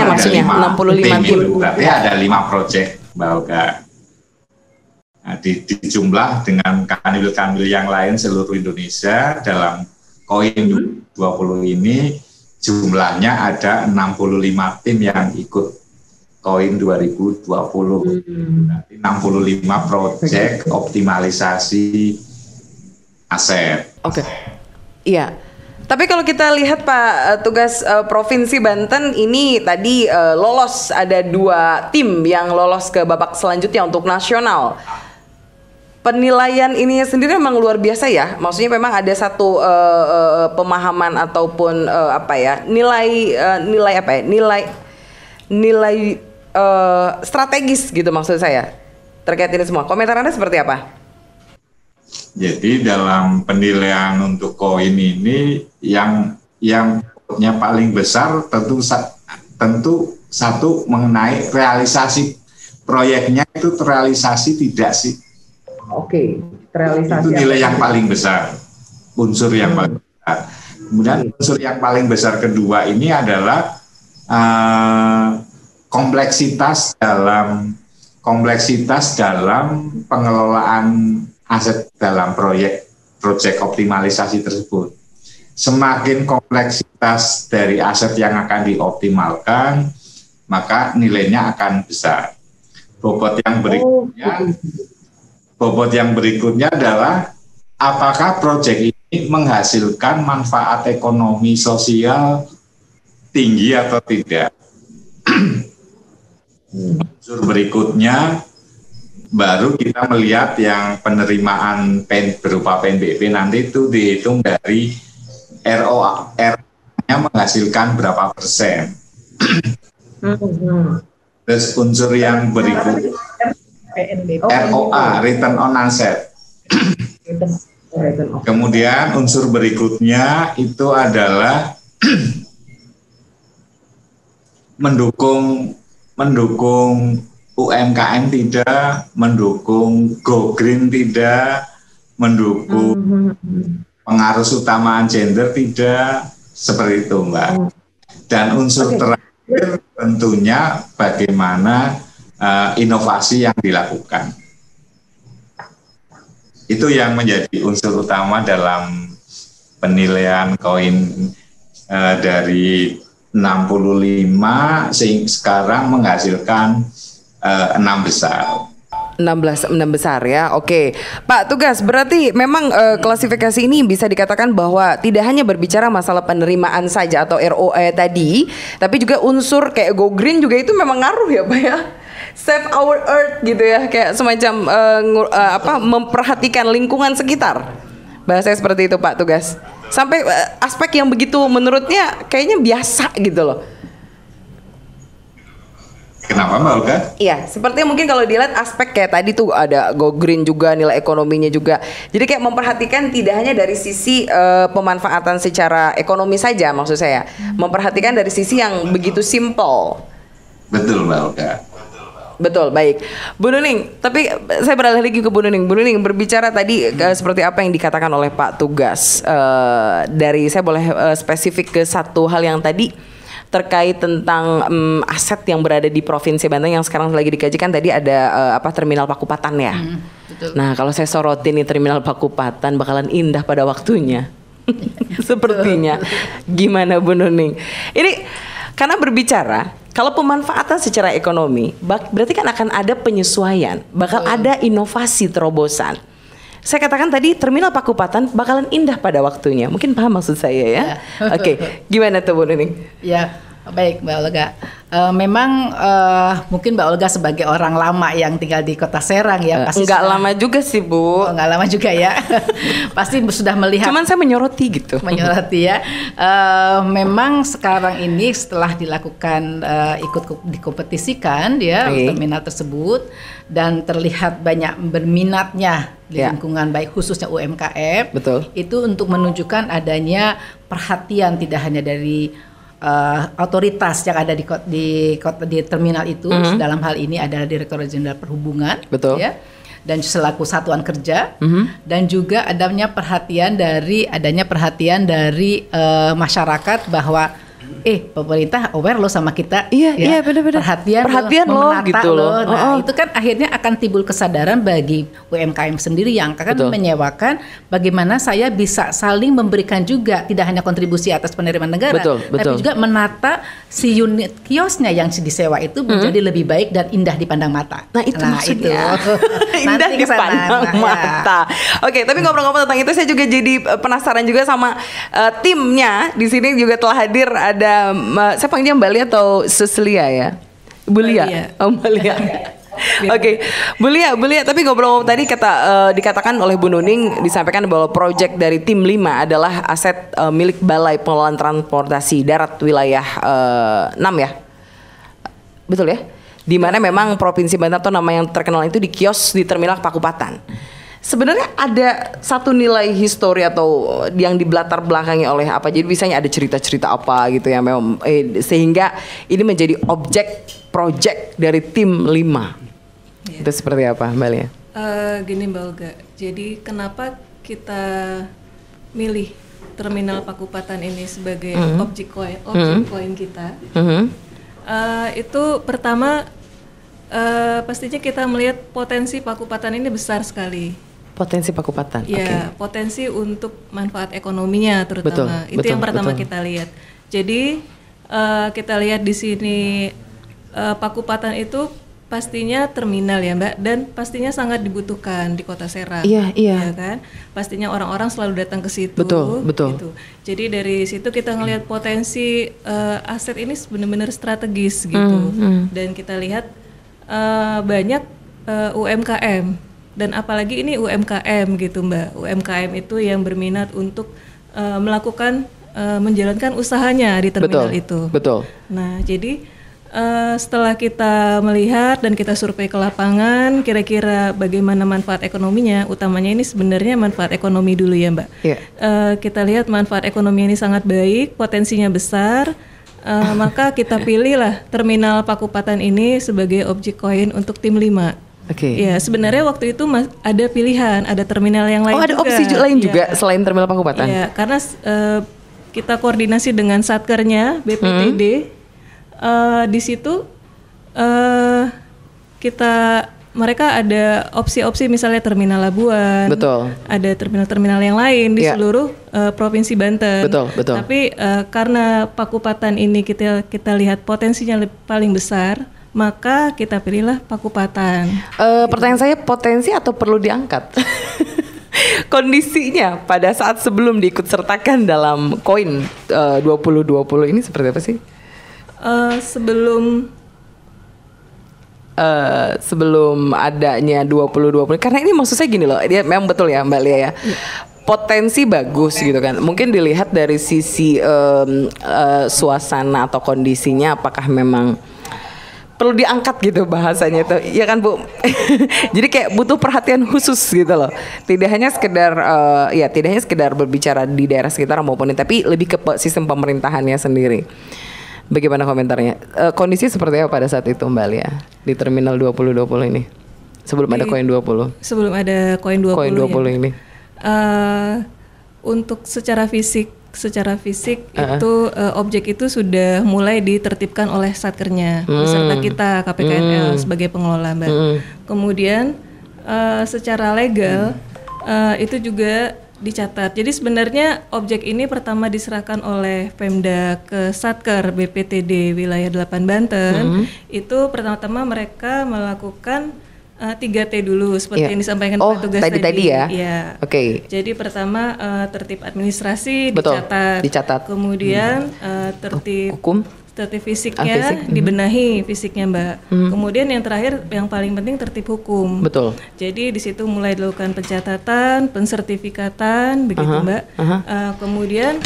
maksudnya 65 tim. Berarti ada 5 proyek Mbak Olga. Nah, dijumlah dengan kanwil-kanwil yang lain seluruh Indonesia dalam koin 20 ini jumlahnya ada 65 tim yang ikut koin 2020. Berarti 65 proyek optimalisasi aset. Iya. Tapi kalau kita lihat Pak Tugas Provinsi Banten ini tadi lolos, ada 2 tim yang lolos ke babak selanjutnya untuk nasional. Penilaian ini sendiri memang luar biasa ya. Maksudnya memang ada satu pemahaman ataupun nilai strategis gitu maksud saya terkait ini semua. Komentar Anda seperti apa? Jadi dalam penilaian untuk koin ini yang paling besar tentu satu mengenai realisasi proyeknya itu terrealisasi tidak sih? Terrealisasi. Itu nilai yang paling besar, unsur yang paling besar. Kemudian unsur yang paling besar kedua ini adalah kompleksitas dalam pengelolaan aset dalam proyek optimalisasi tersebut. Semakin kompleksitas dari aset yang akan dioptimalkan, maka nilainya akan besar. Bobot yang berikutnya adalah apakah proyek ini menghasilkan manfaat ekonomi sosial tinggi atau tidak. Unsur berikutnya baru kita melihat yang penerimaan berupa PNBP nanti itu dihitung dari ROA-nya menghasilkan berapa persen. Terus unsur yang berikut ROA, return on asset. Kemudian unsur berikutnya itu adalah mendukung UMKM tidak, mendukung Go Green tidak, mendukung pengarus utamaan gender tidak, seperti itu Mbak. Dan unsur terakhir tentunya bagaimana inovasi yang dilakukan. Itu yang menjadi unsur utama dalam penilaian koin dari 65 sekarang menghasilkan 6 besar. 6 besar ya, oke. Pak Tugas, berarti memang klasifikasi ini bisa dikatakan bahwa tidak hanya berbicara masalah penerimaan saja atau ROE tadi, tapi juga unsur kayak Go Green juga itu memang ngaruh ya Pak ya? Save our earth gitu ya, kayak semacam memperhatikan lingkungan sekitar. Bahasanya seperti itu Pak Tugas. Sampai aspek yang begitu menurutnya kayaknya biasa gitu loh. Kenapa Mbak Olga? Iya, sepertinya mungkin kalau dilihat aspek kayak tadi tuh ada Go Green juga, nilai ekonominya juga. Jadi kayak memperhatikan tidak hanya dari sisi pemanfaatan secara ekonomi saja maksud saya. Memperhatikan dari sisi yang begitu simple. Betul Mbak Olga. Betul, baik. Bu Nuning, tapi saya beralih lagi ke Bu Nuning. Bu Nuning berbicara tadi seperti apa yang dikatakan oleh Pak Tugas. Dari saya boleh spesifik ke satu hal yang tadi terkait tentang aset yang berada di Provinsi Banten yang sekarang lagi dikajikan tadi ada Terminal Pakupatan ya. Betul. Nah, kalau saya sorotin nih Terminal Pakupatan bakalan indah pada waktunya. Sepertinya. Gimana Bu Nuning? Ini karena berbicara kalau pemanfaatan secara ekonomi, berarti kan akan ada penyesuaian, bakal ada inovasi terobosan. Saya katakan tadi Terminal Pakupatan bakalan indah pada waktunya. Mungkin paham maksud saya ya? Oke, gimana tuh Bu Nuning? Ya, baik Mbak Olga. Memang mungkin Mbak Olga sebagai orang lama yang tinggal di Kota Serang ya pasti enggak lama juga sih Bu. Enggak lama juga ya. Pasti sudah melihat. Cuman saya menyoroti gitu. Menyoroti ya. Memang sekarang ini setelah dilakukan ikut dikompetisikan ya terminal tersebut dan terlihat banyak berminatnya di lingkungan baik khususnya UMKM. Betul. Itu untuk menunjukkan adanya perhatian tidak hanya dari otoritas yang ada di terminal itu, dalam hal ini adalah Direktorat Jenderal Perhubungan, betul, ya, dan selaku satuan kerja, dan juga adanya perhatian dari masyarakat bahwa pemerintah aware loh sama kita, iya benar-benar perhatian loh gitu loh. Nah itu kan akhirnya akan timbul kesadaran bagi UMKM sendiri yang akan menyewakan, bagaimana saya bisa saling memberikan juga tidak hanya kontribusi atas penerimaan negara, tapi juga menata si unit kiosnya yang disewa itu menjadi lebih baik dan indah dipandang mata. Nah itu maksudnya indah dipandang mata. Oke, tapi ngobrol-ngobrol tentang itu saya juga jadi penasaran juga sama timnya di sini juga telah hadir. Ada saya panggilnya Mbak Lia atau Cecilia ya? Bu Lia. Oh Mbak Lia. Oke, Bu Lia, tapi ngobrol tadi dikatakan oleh Bu Nuning, disampaikan bahwa proyek dari tim 5 adalah aset milik Balai Pengelolaan Transportasi Darat wilayah 6 ya? Betul ya? Di mana memang Provinsi Banten atau nama yang terkenal itu di kios di Terminal Pakupatan. Sebenarnya ada satu nilai histori atau yang dibelatar belakangi oleh apa? Jadi misalnya ada cerita-cerita apa gitu ya memang sehingga ini menjadi objek project dari tim 5. Itu seperti apa Mbak Lia? Gini Mbak Olga, jadi kenapa kita milih Terminal Pakupatan ini sebagai objek koin kita? Itu pertama pastinya kita melihat potensi Pakupatan ini besar sekali. Potensi Pakupatan. Ya, potensi untuk manfaat ekonominya terutama. Itu yang pertama kita lihat. Jadi kita lihat di sini Pakupatan itu pastinya terminal ya Mbak, dan pastinya sangat dibutuhkan di Kota Serang. Iya. Ya kan? Pastinya orang-orang selalu datang ke situ. Betul. Gitu. Jadi dari situ kita ngelihat potensi aset ini benar-benar strategis gitu. Dan kita lihat banyak UMKM, dan apalagi ini UMKM gitu Mbak. UMKM itu yang berminat untuk melakukan menjalankan usahanya di terminal itu. Betul. Nah, jadi setelah kita melihat dan kita survei ke lapangan, kira-kira bagaimana manfaat ekonominya, utamanya ini sebenarnya manfaat ekonomi dulu ya Mbak. Kita lihat manfaat ekonomi ini sangat baik, potensinya besar, maka kita pilihlah terminal Pakupatan ini sebagai objek koin untuk tim 5. Ya, sebenarnya waktu itu ada pilihan, ada terminal yang lain juga. Ada opsi lain juga selain terminal Pakupatan? Ya, karena kita koordinasi dengan Satkernya, BPTD. Di situ mereka ada opsi-opsi misalnya terminal Labuan, ada terminal-terminal yang lain di seluruh provinsi Banten. Tapi karena Pakupatan ini kita lihat potensinya paling besar, maka kita pilihlah Pakupatan. Pertanyaan saya, potensi atau perlu diangkat? Kondisinya pada saat sebelum diikut sertakan dalam koin 2020 ini seperti apa sih? Sebelum adanya 2020, karena ini maksud saya gini loh, dia memang betul ya Mbak Lia ya, potensi bagus gitu kan, mungkin dilihat dari sisi suasana atau kondisinya apakah memang perlu diangkat gitu bahasanya itu, ya kan Bu? Jadi kayak butuh perhatian khusus gitu loh, tidak hanya sekedar berbicara di daerah sekitar maupun tapi lebih ke sistem pemerintahannya sendiri. Bagaimana komentarnya? Kondisi seperti apa pada saat itu Mbak Lia di terminal 2020 ini? Sebelum ada koin 20. Sebelum ada koin 20. Koin 20 ya. Ini. Untuk secara fisik itu objek itu sudah mulai ditertibkan oleh Satkernya beserta kita KPKNL sebagai pengelola Mbak. Kemudian secara legal itu juga dicatat. Jadi sebenarnya objek ini pertama diserahkan oleh Pemda ke Satker BPTD wilayah 8 Banten. Itu pertama-tama mereka melakukan 3T dulu seperti yang disampaikan petugas tadi ya. Jadi pertama tertib administrasi dicatat. Kemudian tertib hukum, tertib fisiknya dibenahi fisiknya Mbak. Kemudian yang terakhir yang paling penting tertib hukum. Jadi di situ mulai dilakukan pencatatan, pensertifikatan begitu Mbak. Kemudian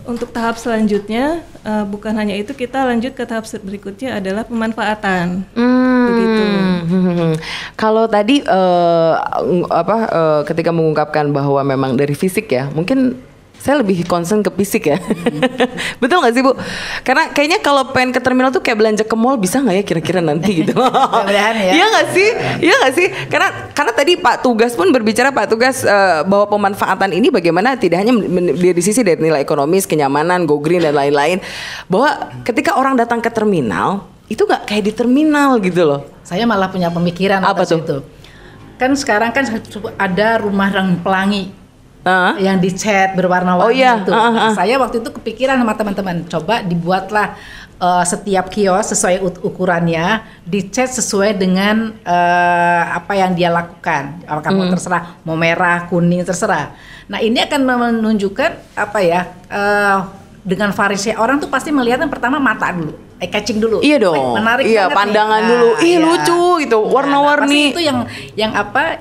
untuk tahap selanjutnya bukan hanya itu, kita lanjut ke tahap berikutnya adalah pemanfaatan. Begitu. Kalau tadi ketika mengungkapkan bahwa memang dari fisik ya, mungkin saya lebih concern ke fisik ya. Betul nggak sih Bu? Karena kayaknya kalau pengen ke terminal tuh kayak belanja ke mall, bisa nggak ya kira-kira nanti gitu. Iya nggak sih? Iya nggak sih? Karena tadi Pak Tugas pun berbicara, Pak Tugas bahwa pemanfaatan ini bagaimana tidak hanya dari sisi dari nilai ekonomis, kenyamanan, go green dan lain-lain. Bahwa ketika orang datang ke terminal itu nggak kayak di terminal gitu loh. Saya malah punya pemikiran atas itu. Kan sekarang kan ada rumah pelangi. Yang dicat berwarna-warni itu. Saya waktu itu kepikiran sama teman-teman, coba dibuatlah setiap kios sesuai ukurannya, dicat sesuai dengan apa yang dia lakukan. Apakah mau terserah, mau merah, kuning, terserah. Nah ini akan menunjukkan apa ya, dengan variasi orang tuh pasti melihat yang pertama mata dulu. Catching dulu. Iya dong. Menarik banget pandangan nih. dulu. Lucu gitu, warna-warni. Itu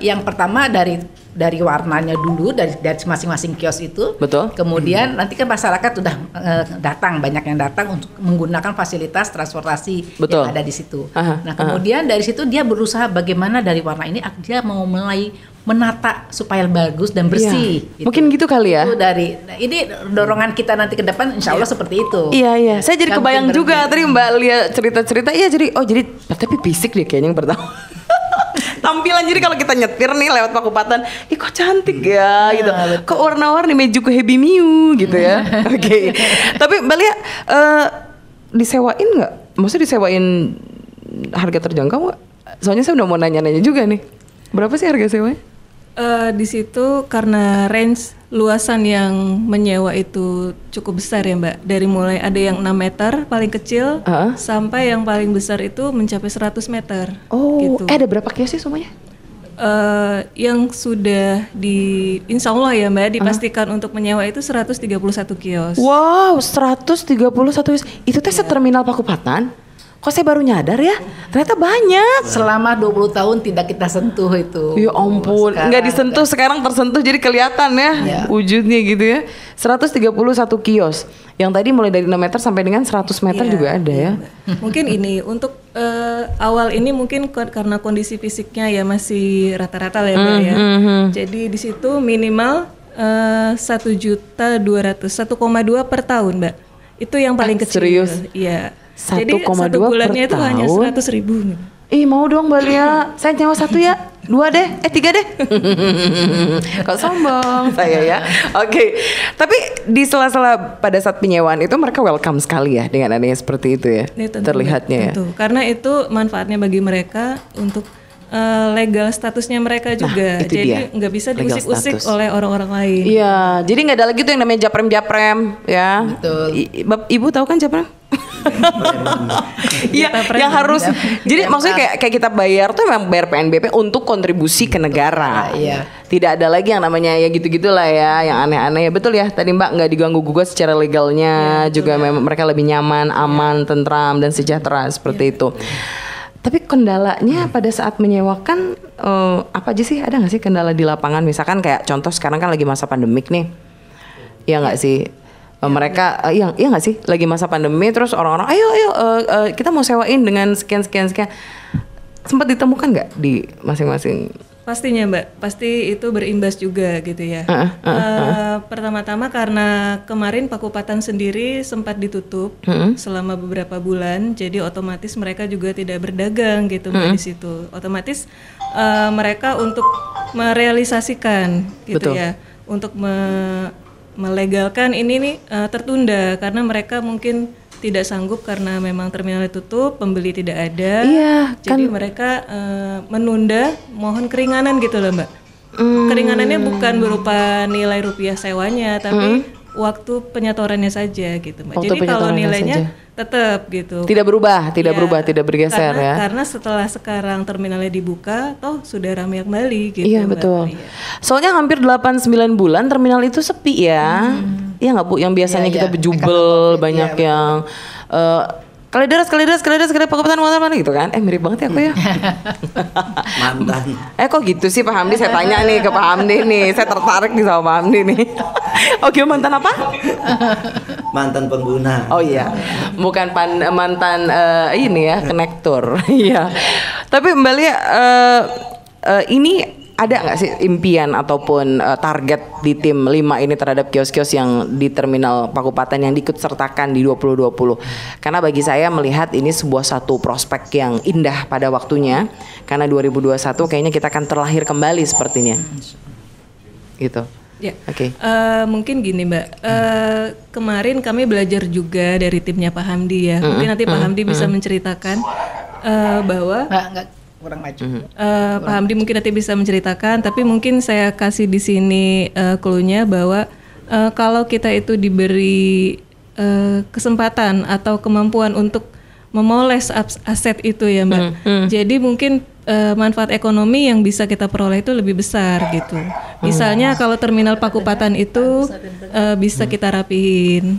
yang pertama dari warnanya dulu, dari masing-masing kios itu. Betul. Kemudian nanti kan masyarakat sudah datang, banyak yang datang untuk menggunakan fasilitas transportasi yang ada di situ. Nah kemudian dari situ dia berusaha bagaimana dari warna ini dia mau mulai menata supaya bagus dan bersih. Gitu. Mungkin gitu kali ya. Ini dorongan kita nanti ke depan, insya Allah seperti itu. Iya. Saya jadi kebayang juga tadi Mbak lihat cerita-cerita. Iya jadi tapi fisik deh kayaknya yang pertama. Tampilan, jadi kalau kita nyetir nih lewat Pakupatan, kok cantik ya gitu. Kok warna-warni Mejuku Happy Miu gitu ya. Tapi Mbak Lia disewain nggak? Maksudnya disewain harga terjangkau nggak? Soalnya saya udah mau nanya-nanya juga nih. Berapa sih harga sewanya? Di situ karena range luasan yang menyewa itu cukup besar ya Mbak. Dari mulai ada yang 6 meter paling kecil sampai yang paling besar itu mencapai 100 meter. Oh, gitu. Ada berapa kios sih semuanya? Yang sudah insya Allah ya Mbak dipastikan untuk menyewa itu 131 kios. Wow, 131 kios. Itu teh seterminal Pakupatan? Kok saya baru nyadar ya? Ternyata banyak. Selama 20 tahun tidak kita sentuh itu. Ya ampun, nggak disentuh, sekarang tersentuh jadi kelihatan ya wujudnya gitu ya. 131 kios. Yang tadi mulai dari 6 meter sampai dengan 100 meter juga ada ya. Mungkin ini untuk awal ini mungkin karena kondisi fisiknya ya masih rata-rata lah ya Mbak ya. Jadi di situ minimal 1.200.000, 1,2 per tahun Mbak. Itu yang paling kecil. Serius? Iya. 1,2 Jadi satu bulannya itu hanya 100.000. Ih mau dong Mbak Lia, saya nyewa 1 ya, 2 deh, 3 deh. Kok sombong saya ya. Oke. Tapi di sela-sela pada saat penyewaan itu mereka welcome sekali ya dengan adanya seperti itu ya. Tentu, terlihatnya tentu. Karena itu manfaatnya bagi mereka untuk legal statusnya mereka juga. Jadi nggak bisa diusik-usik oleh orang-orang lain. Iya, jadi nggak ada lagi tuh yang namanya japrem-japrem ya. Betul. Ibu tahu kan japrem? Iya, yang harus. Jadi maksudnya kayak kita bayar tuh memang bayar PNBP untuk kontribusi ke negara. Iya. Tidak ada lagi yang namanya ya gitu-gitulah ya, yang aneh-aneh ya. Betul ya, tadi Mbak nggak diganggu gugat secara legalnya, juga memang mereka lebih nyaman, aman, tentram dan sejahtera seperti itu. Tapi kendalanya pada saat menyewakan apa aja sih? Ada nggak sih kendala di lapangan? Misalkan kayak contoh sekarang kan lagi masa pandemik nih, ya nggak sih? Mereka iya nggak sih? Lagi masa pandemi terus orang-orang ayo kita mau sewain dengan sekian. Sempat ditemukan nggak di masing-masing? Pastinya Mbak, pasti itu berimbas juga gitu ya. Pertama-tama karena kemarin Pakupatan sendiri sempat ditutup selama beberapa bulan, jadi otomatis mereka juga tidak berdagang gitu Mbak di situ. Otomatis mereka untuk merealisasikan gitu ya, untuk melegalkan ini nih tertunda karena mereka mungkin tidak sanggup karena memang terminalnya tutup, pembeli tidak ada. Iya, jadi mereka menunda, mohon keringanan gitu loh Mbak. Keringanannya bukan berupa nilai rupiah sewanya, tapi waktu penyetorannya saja gitu Mbak. Jadi kalau nilainya tetap gitu. Tidak berubah, tidak bergeser ya. Karena setelah sekarang terminalnya dibuka, toh sudah ramai kembali gitu. Iya Mbak. betul. Soalnya hampir 8-9 bulan terminal itu sepi ya. Iya nggak Bu? Yang biasanya kita berjubel banyak yang kalideres Pakupatan mana gitu kan? Mirip banget ya aku ya. Mantan. Kok gitu sih Pak Hamdi? Saya tanya nih ke Pak Hamdi nih. Saya tertarik nih sama Pak Hamdi nih. Oke, mantan apa? Mantan pengguna. Oh iya, bukan mantan ini ya, konektor. Iya. Tapi Mbak Lia, ini ada nggak sih impian ataupun target di tim 5 ini terhadap kios-kios yang di terminal Pakupatan yang diikut sertakan di 2020? Karena bagi saya melihat ini sebuah satu prospek yang indah pada waktunya. Karena 2021 kayaknya kita akan terlahir kembali sepertinya. Gitu. Ya, Oke. Mungkin gini Mbak, kemarin kami belajar juga dari timnya Pak Hamdi ya. Mungkin nanti Pak Hamdi bisa menceritakan bahwa kurang maju. Pak Hamdi mungkin nanti bisa menceritakan, tapi mungkin saya kasih di sini clue-nya bahwa kalau kita itu diberi kesempatan atau kemampuan untuk memoles aset itu ya Mbak. Jadi mungkin manfaat ekonomi yang bisa kita peroleh itu lebih besar gitu. Misalnya kalau terminal Pakupatan itu bisa kita rapihin.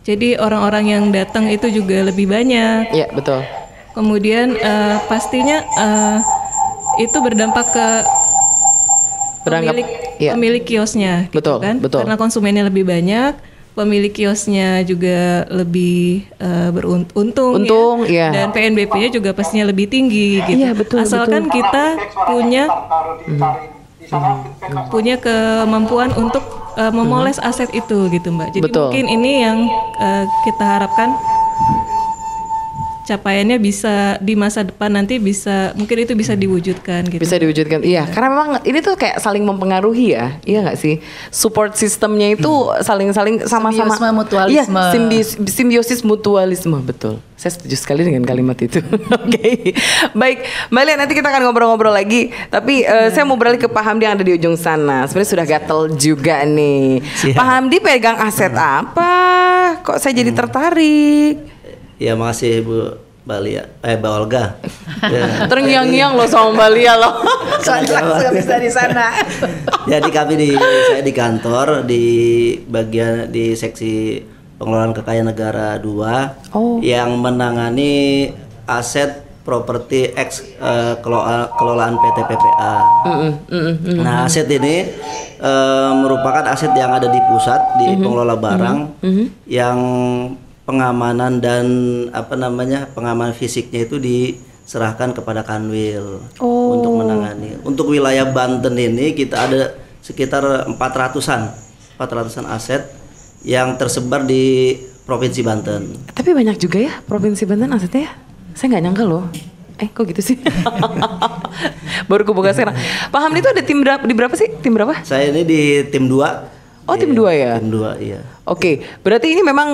Jadi orang-orang yang datang itu juga lebih banyak. Iya betul. Kemudian pastinya itu berdampak ke pemilik kiosnya, betul, gitu kan? Betul. Karena konsumennya lebih banyak, pemilik kiosnya juga lebih beruntung ya. Dan PNBP-nya juga pastinya lebih tinggi gitu. Iya, betul, asalkan kita punya kemampuan untuk memoles aset itu gitu Mbak. Jadi mungkin ini yang kita harapkan capaiannya bisa di masa depan nanti mungkin itu bisa diwujudkan gitu. Bisa diwujudkan, iya. Karena memang ini tuh kayak saling mempengaruhi ya, iya nggak sih? Support sistemnya itu saling sama-sama. Simbiosis mutualisme. Iya, simbiosis mutualisme, betul. Saya setuju sekali dengan kalimat itu. Oke, baik, Mbak Lia, nanti kita akan ngobrol-ngobrol lagi. Tapi saya mau beralih ke Pak Hamdi yang ada di ujung sana. Sebenarnya sudah gatel juga nih. Pak Hamdi pegang aset apa? Kok saya jadi tertarik? Ya makasih Bu Lia, Mbak Olga. Ya. Terngiang-ngiang loh sama Mbak Lia loh. Soalnya langsung bisa di sana. Jadi saya di kantor di bagian di seksi pengelolaan kekayaan negara 2 yang menangani aset properti kelolaan PT PPA. Nah, aset ini merupakan aset yang ada di pusat di pengelola barang yang pengamanan dan pengamanan fisiknya itu diserahkan kepada Kanwil untuk menangani. Untuk wilayah Banten ini kita ada sekitar 400-an aset yang tersebar di Provinsi Banten. Tapi banyak juga ya Provinsi Banten asetnya ya? Saya nggak nyangka loh. Kok gitu sih? Baru kebuka sekarang. Pak Hamdi itu ada di berapa sih? Tim berapa? Saya ini di tim 2. Oh, tim 2 ya? Tim 2, iya. Oke, berarti ini memang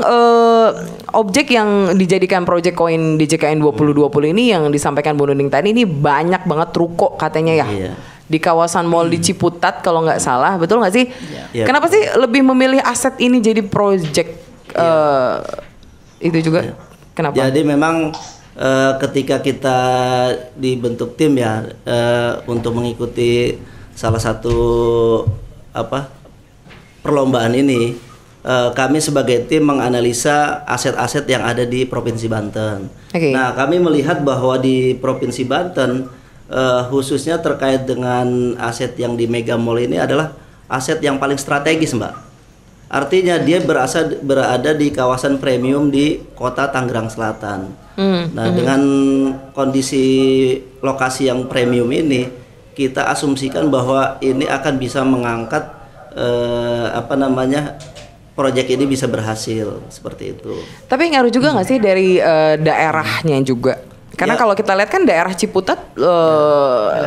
objek yang dijadikan Project Coin DJKN 2020 ini yang disampaikan Bu Nuning tadi ini banyak banget ruko katanya ya? Iya. Di kawasan Mall di Ciputat kalau nggak salah, betul nggak sih? Iya. Kenapa sih lebih memilih aset ini jadi project itu juga? Iya. Kenapa? Jadi memang ketika kita dibentuk tim ya untuk mengikuti salah satu perlombaan ini, kami sebagai tim menganalisa aset-aset yang ada di Provinsi Banten. Okay. Nah, kami melihat bahwa di Provinsi Banten khususnya terkait dengan aset yang di Mega Mall ini adalah aset yang paling strategis, Mbak. Artinya dia berada di kawasan premium di Kota Tangerang Selatan. Nah, dengan kondisi lokasi yang premium ini, kita asumsikan bahwa ini akan bisa mengangkat proyek ini bisa berhasil seperti itu. Tapi ngaruh juga nggak sih dari daerahnya juga? Karena kalau kita lihat kan daerah Ciputat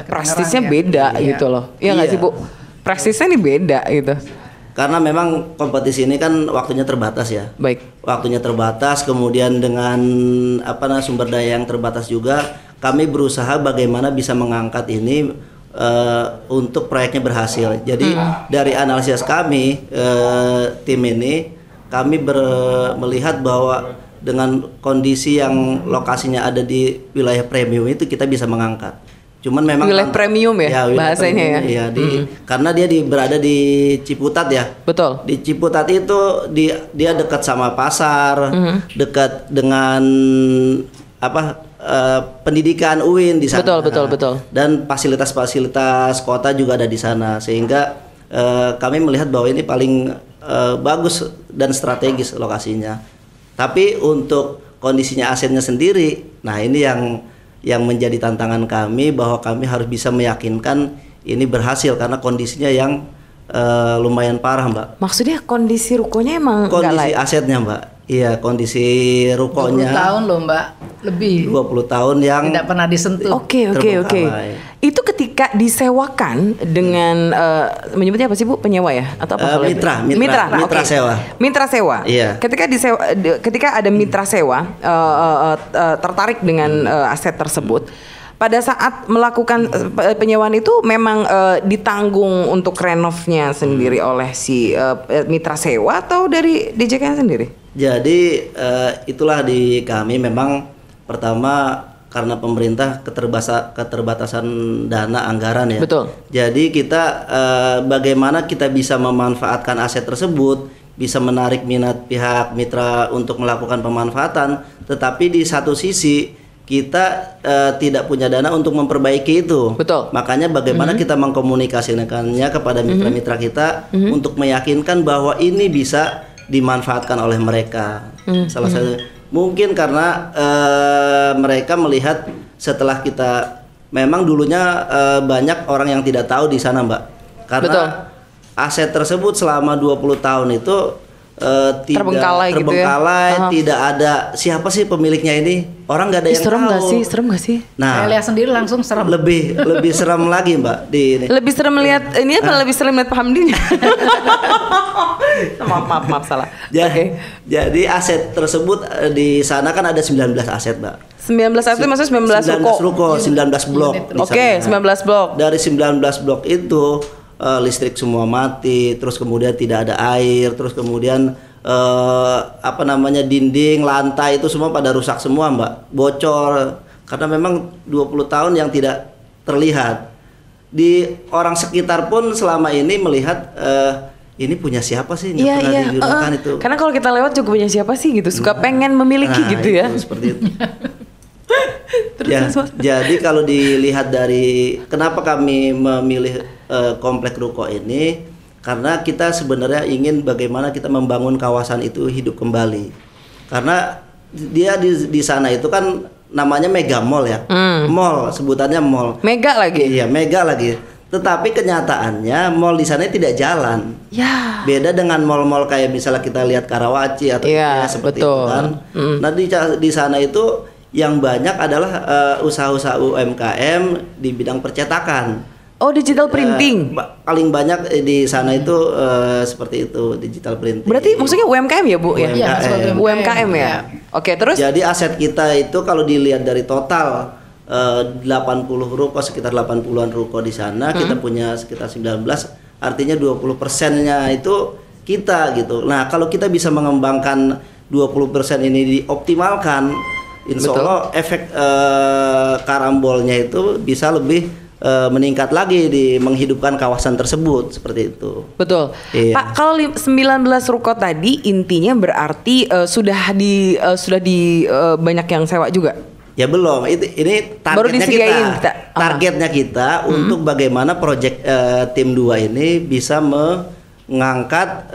prestisnya beda gitu loh. Iya nggak sih Bu? Prestisnya ini beda gitu. Karena memang kompetisi ini kan waktunya terbatas ya. Baik. Waktunya terbatas, kemudian dengan sumber daya yang terbatas juga, kami berusaha bagaimana bisa mengangkat ini untuk proyeknya berhasil. Jadi dari analisis kami tim ini kami melihat bahwa dengan kondisi yang lokasinya ada di wilayah premium itu kita bisa mengangkat. Cuman memang wilayah premium ya bahasanya premium, ya. Karena dia berada di Ciputat ya. Betul. Di Ciputat itu dia dekat sama pasar, dekat dengan pendidikan UIN di sana. Betul. Dan fasilitas-fasilitas kota juga ada di sana, sehingga kami melihat bahwa ini paling bagus dan strategis lokasinya. Tapi untuk kondisinya asetnya sendiri, nah ini yang menjadi tantangan kami, bahwa kami harus bisa meyakinkan ini berhasil karena kondisinya yang lumayan parah, Mbak. Maksudnya kondisi rukonya emang kondisi asetnya, Mbak. Iya, kondisi rukonya 20 tahun loh, Mbak. Lebih 20 tahun yang tidak pernah disentuh. Oke. Itu ketika disewakan dengan menyebutnya apa sih Bu? Penyewa ya atau apa? Mitra sewa. Mitra sewa. Iya. Ketika ada mitra sewa tertarik dengan aset tersebut, pada saat melakukan penyewaan itu memang ditanggung untuk renovnya sendiri oleh si mitra sewa atau dari DJKN sendiri? Jadi itulah di kami memang pertama karena pemerintah keterbatasan dana anggaran ya. Betul. Jadi kita bagaimana kita bisa memanfaatkan aset tersebut, bisa menarik minat pihak mitra untuk melakukan pemanfaatan, tetapi di satu sisi kita tidak punya dana untuk memperbaiki itu. Betul. Makanya bagaimana kita mengkomunikasikannya kepada mitra-mitra kita untuk meyakinkan bahwa ini bisa dimanfaatkan oleh mereka. Salah satu mungkin karena mereka melihat setelah kita memang dulunya banyak orang yang tidak tahu di sana, Mbak. Karena Betul. aset tersebut selama 20 tahun itu tidak terbengkalai gitu ya? tidak ada siapa sih pemiliknya ini. orang nggak ada yang serem tahu. Gak sih? Serem gak sih? Nah, Saya lihat sendiri langsung serem. lebih serem lagi Mbak di ini. Lebih serem melihat ini apa? Lebih serem melihat Pak Hamdinya? maaf salah. Jadi aset tersebut di sana kan ada 19 aset Mbak. 19 aset itu maksudnya 19 ruko. 19 blok. Oke, 19 blok. Dari 19 blok itu listrik semua mati, terus kemudian tidak ada air, terus kemudian dinding, lantai itu semua pada rusak semua Mbak, bocor karena memang 20 tahun yang tidak terlihat. Di orang sekitar pun selama ini melihat ini punya siapa sih yang pernah digunakan itu. Karena kalau kita lewat juga punya siapa sih gitu, suka pengen memiliki gitu ya. Seperti itu. Jadi kalau dilihat dari kenapa kami memilih komplek ruko ini, karena kita sebenarnya ingin bagaimana kita membangun kawasan itu hidup kembali. Karena dia di sana itu kan namanya mega mall ya. Mall, sebutannya mall. Mega lagi. Iya, mega lagi. Tetapi kenyataannya mall di sana tidak jalan. Ya. Beda dengan mall-mall kayak misalnya kita lihat Karawaci atau seperti itu kan. Nah, di sana itu yang banyak adalah usaha-usaha UMKM di bidang percetakan. Oh, digital printing. Paling banyak di sana itu seperti itu, digital printing. Berarti maksudnya UMKM ya, Bu? UMKM. UMKM ya. Oke, terus? Jadi aset kita itu kalau dilihat dari total 80 ruko, sekitar 80-an ruko di sana, kita punya sekitar 19, artinya 20%-nya itu kita gitu. Nah, kalau kita bisa mengembangkan 20% ini dioptimalkan, insya Allah efek karambolnya itu bisa lebih meningkat lagi di menghidupkan kawasan tersebut seperti itu. Betul. Iya. Pak, kalau 19 ruko tadi intinya berarti sudah di banyak yang sewa juga? Ya belum. Ini targetnya kita. Targetnya kita untuk bagaimana proyek tim 2 ini bisa mengangkat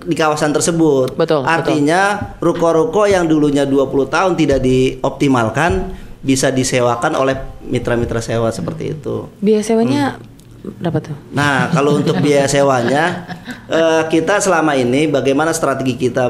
di kawasan tersebut. Betul. Artinya ruko-ruko yang dulunya 20 tahun tidak dioptimalkan bisa disewakan oleh mitra-mitra sewa seperti itu. Biaya sewanya berapa tuh? Nah, kalau untuk biaya sewanya kita selama ini bagaimana strategi kita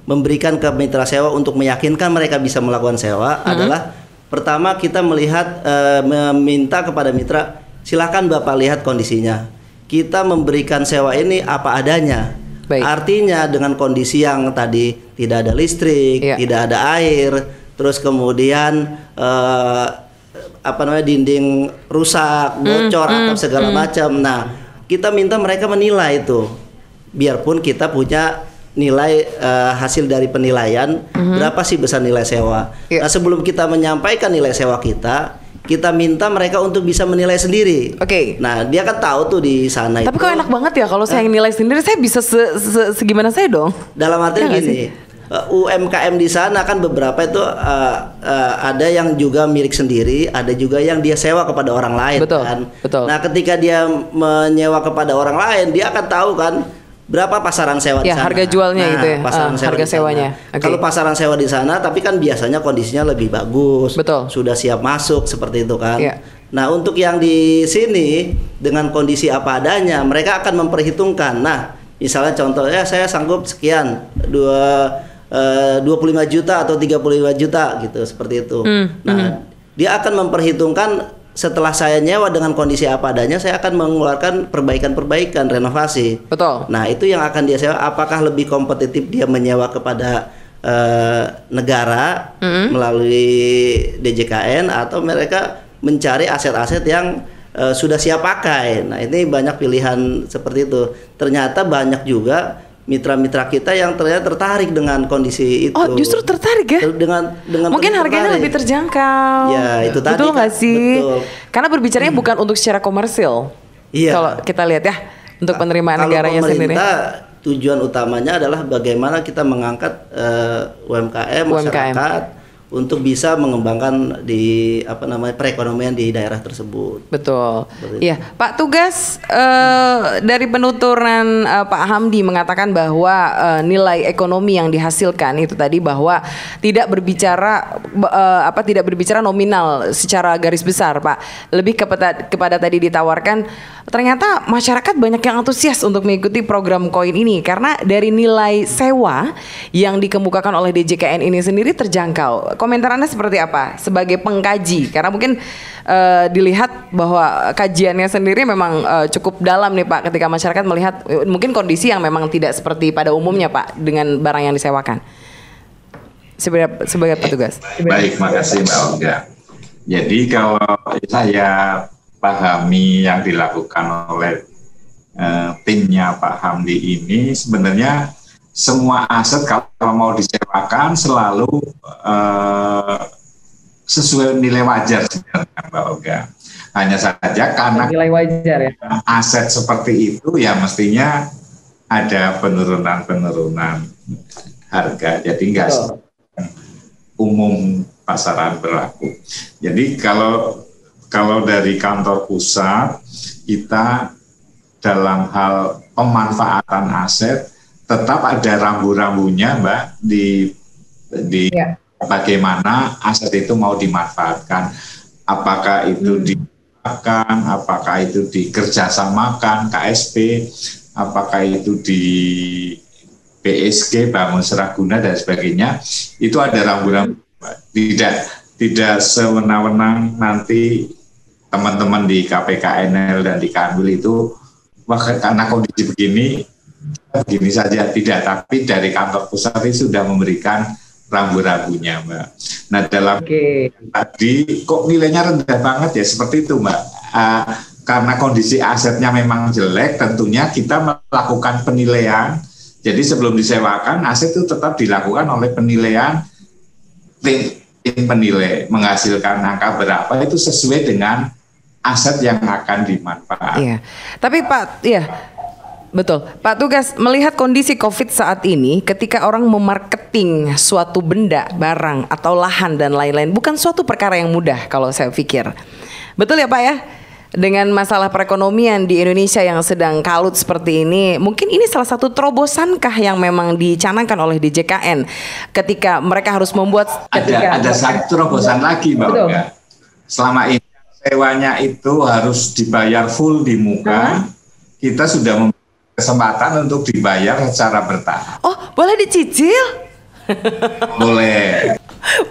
memberikan ke mitra sewa untuk meyakinkan mereka bisa melakukan sewa adalah pertama kita melihat meminta kepada mitra, silakan Bapak lihat kondisinya. Kita memberikan sewa ini apa adanya. Baik. Artinya dengan kondisi yang tadi tidak ada listrik, tidak ada air, terus kemudian dinding rusak, bocor atau segala macam. Nah, kita minta mereka menilai itu. Biarpun kita punya nilai hasil dari penilaian berapa sih besar nilai sewa. Nah, sebelum kita menyampaikan nilai sewa kita minta mereka untuk bisa menilai sendiri. Oke. Nah, dia kan tahu tuh di sana. Tapi kok enak banget ya kalau saya yang nilai sendiri, saya bisa segimana saya dong. Dalam arti gini, UMKM di sana kan beberapa itu ada yang juga milik sendiri, ada juga yang dia sewa kepada orang lain. Betul, kan. betul. Nah, ketika dia menyewa kepada orang lain, dia akan tahu kan berapa pasaran sewa di sana. Harga jualnya itu ya. Harga sewanya. Okay. Kalau pasaran sewa di sana, tapi kan biasanya kondisinya lebih bagus. Betul. Sudah siap masuk seperti itu kan. Yeah. Nah, untuk yang di sini dengan kondisi apa adanya, mereka akan memperhitungkan. Nah, misalnya contohnya saya sanggup sekian 25 juta atau 35 juta gitu, seperti itu. Nah, dia akan memperhitungkan setelah saya nyewa dengan kondisi apa adanya, saya akan mengeluarkan perbaikan-perbaikan, renovasi. Betul. Nah, itu yang akan dia sewa. Apakah lebih kompetitif dia menyewa kepada negara melalui DJKN atau mereka mencari aset-aset yang sudah siap pakai. Nah, ini banyak pilihan seperti itu. Ternyata banyak juga mitra-mitra kita yang ternyata tertarik dengan kondisi itu. Oh, justru tertarik ya? Dengan mungkin harganya lebih terjangkau. Ya, itu tadi. Betul nggak sih? Betul. Karena berbicaranya bukan untuk secara komersil. Iya. Kalau kita lihat ya, untuk penerimaan negaranya sendiri. Tujuan utamanya adalah bagaimana kita mengangkat UMKM masyarakat untuk bisa mengembangkan di perekonomian di daerah tersebut. Betul. Iya, Pak Tugas, dari penuturan Pak Hamdi mengatakan bahwa nilai ekonomi yang dihasilkan itu tadi bahwa tidak berbicara nominal secara garis besar, Pak. Lebih kepada tadi ditawarkan ternyata masyarakat banyak yang antusias untuk mengikuti program koin ini karena dari nilai sewa yang dikemukakan oleh DJKN ini sendiri terjangkau. Komentar Anda seperti apa sebagai pengkaji? Karena mungkin dilihat bahwa kajiannya sendiri memang cukup dalam nih Pak ketika masyarakat melihat mungkin kondisi yang memang tidak seperti pada umumnya Pak dengan barang yang disewakan. Sebagai petugas. Baik, makasih Mbak Olga. Jadi kalau saya pahami yang dilakukan oleh timnya Pak Hamdi ini sebenarnya semua aset kalau mau disewakan selalu sesuai nilai wajar sebenarnya Mbak Olga. Hanya saja karena nilai wajar ya. Aset seperti itu ya mestinya ada penurunan harga. Jadi nggak umum pasaran berlaku. Jadi kalau dari kantor pusat kita dalam hal pemanfaatan aset tetap ada rambu-rambunya Mbak di bagaimana aset itu mau dimanfaatkan, apakah itu dimakan, apakah itu dikerjasamakan KSP, apakah itu di PSG bangun seraguna dan sebagainya, itu ada rambu-rambu. Tidak sewenang-wenang nanti teman-teman di KPKNL dan di Kanwil itu karena kondisi begini saja, tidak, tapi dari kantor pusat itu sudah memberikan rambu-rambunya Mbak. Nah dalam tadi kok nilainya rendah banget ya seperti itu Mbak, karena kondisi asetnya memang jelek tentunya kita melakukan penilaian. Jadi sebelum disewakan aset itu tetap dilakukan oleh penilaian tim penilai menghasilkan angka berapa itu sesuai dengan aset yang akan dimanfaatkan. Iya. Tapi Pak, betul. Pak Tugas, melihat kondisi COVID saat ini, ketika orang memarketing suatu benda, barang, atau lahan dan lain-lain, bukan suatu perkara yang mudah kalau saya pikir. Betul ya Pak ya? Dengan masalah perekonomian di Indonesia yang sedang kalut seperti ini, mungkin ini salah satu terobosankah yang memang dicanangkan oleh DJKN ketika mereka harus membuat... Ada satu terobosan lagi Mbak Olga. Selama ini sewanya itu harus dibayar full di muka, kita sudah memberi kesempatan untuk dibayar secara bertahap. Oh, boleh dicicil? Boleh.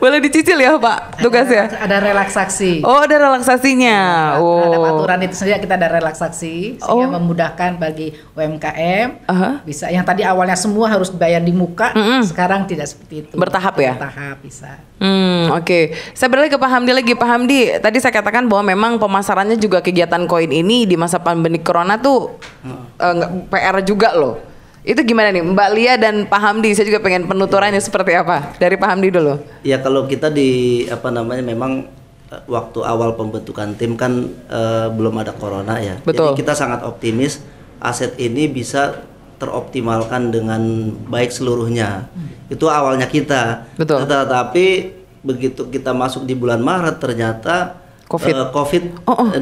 Boleh dicicil ya Pak tugasnya? Ada relaksasi. Oh, ada relaksasinya. Ada aturan itu saja, kita ada relaksasi sehingga memudahkan bagi UMKM. Bisa yang tadi awalnya semua harus bayar di muka, sekarang tidak seperti itu. Bertahap ya? Bertahap bisa. Oke. Saya beralih ke Pak Hamdi lagi. Pak Hamdi, tadi saya katakan bahwa memang pemasarannya juga kegiatan koin ini di masa pandemi corona tuh PR juga loh. Itu gimana nih Mbak Lia dan Pak Hamdi? Saya juga pengen penuturannya seperti apa. Dari Pak Hamdi dulu. Ya kalau kita memang waktu awal pembentukan tim kan belum ada corona ya. Betul. Jadi kita sangat optimis aset ini bisa teroptimalkan dengan baik seluruhnya. Itu awalnya kita. Betul. Tetapi begitu kita masuk di bulan Maret ternyata COVID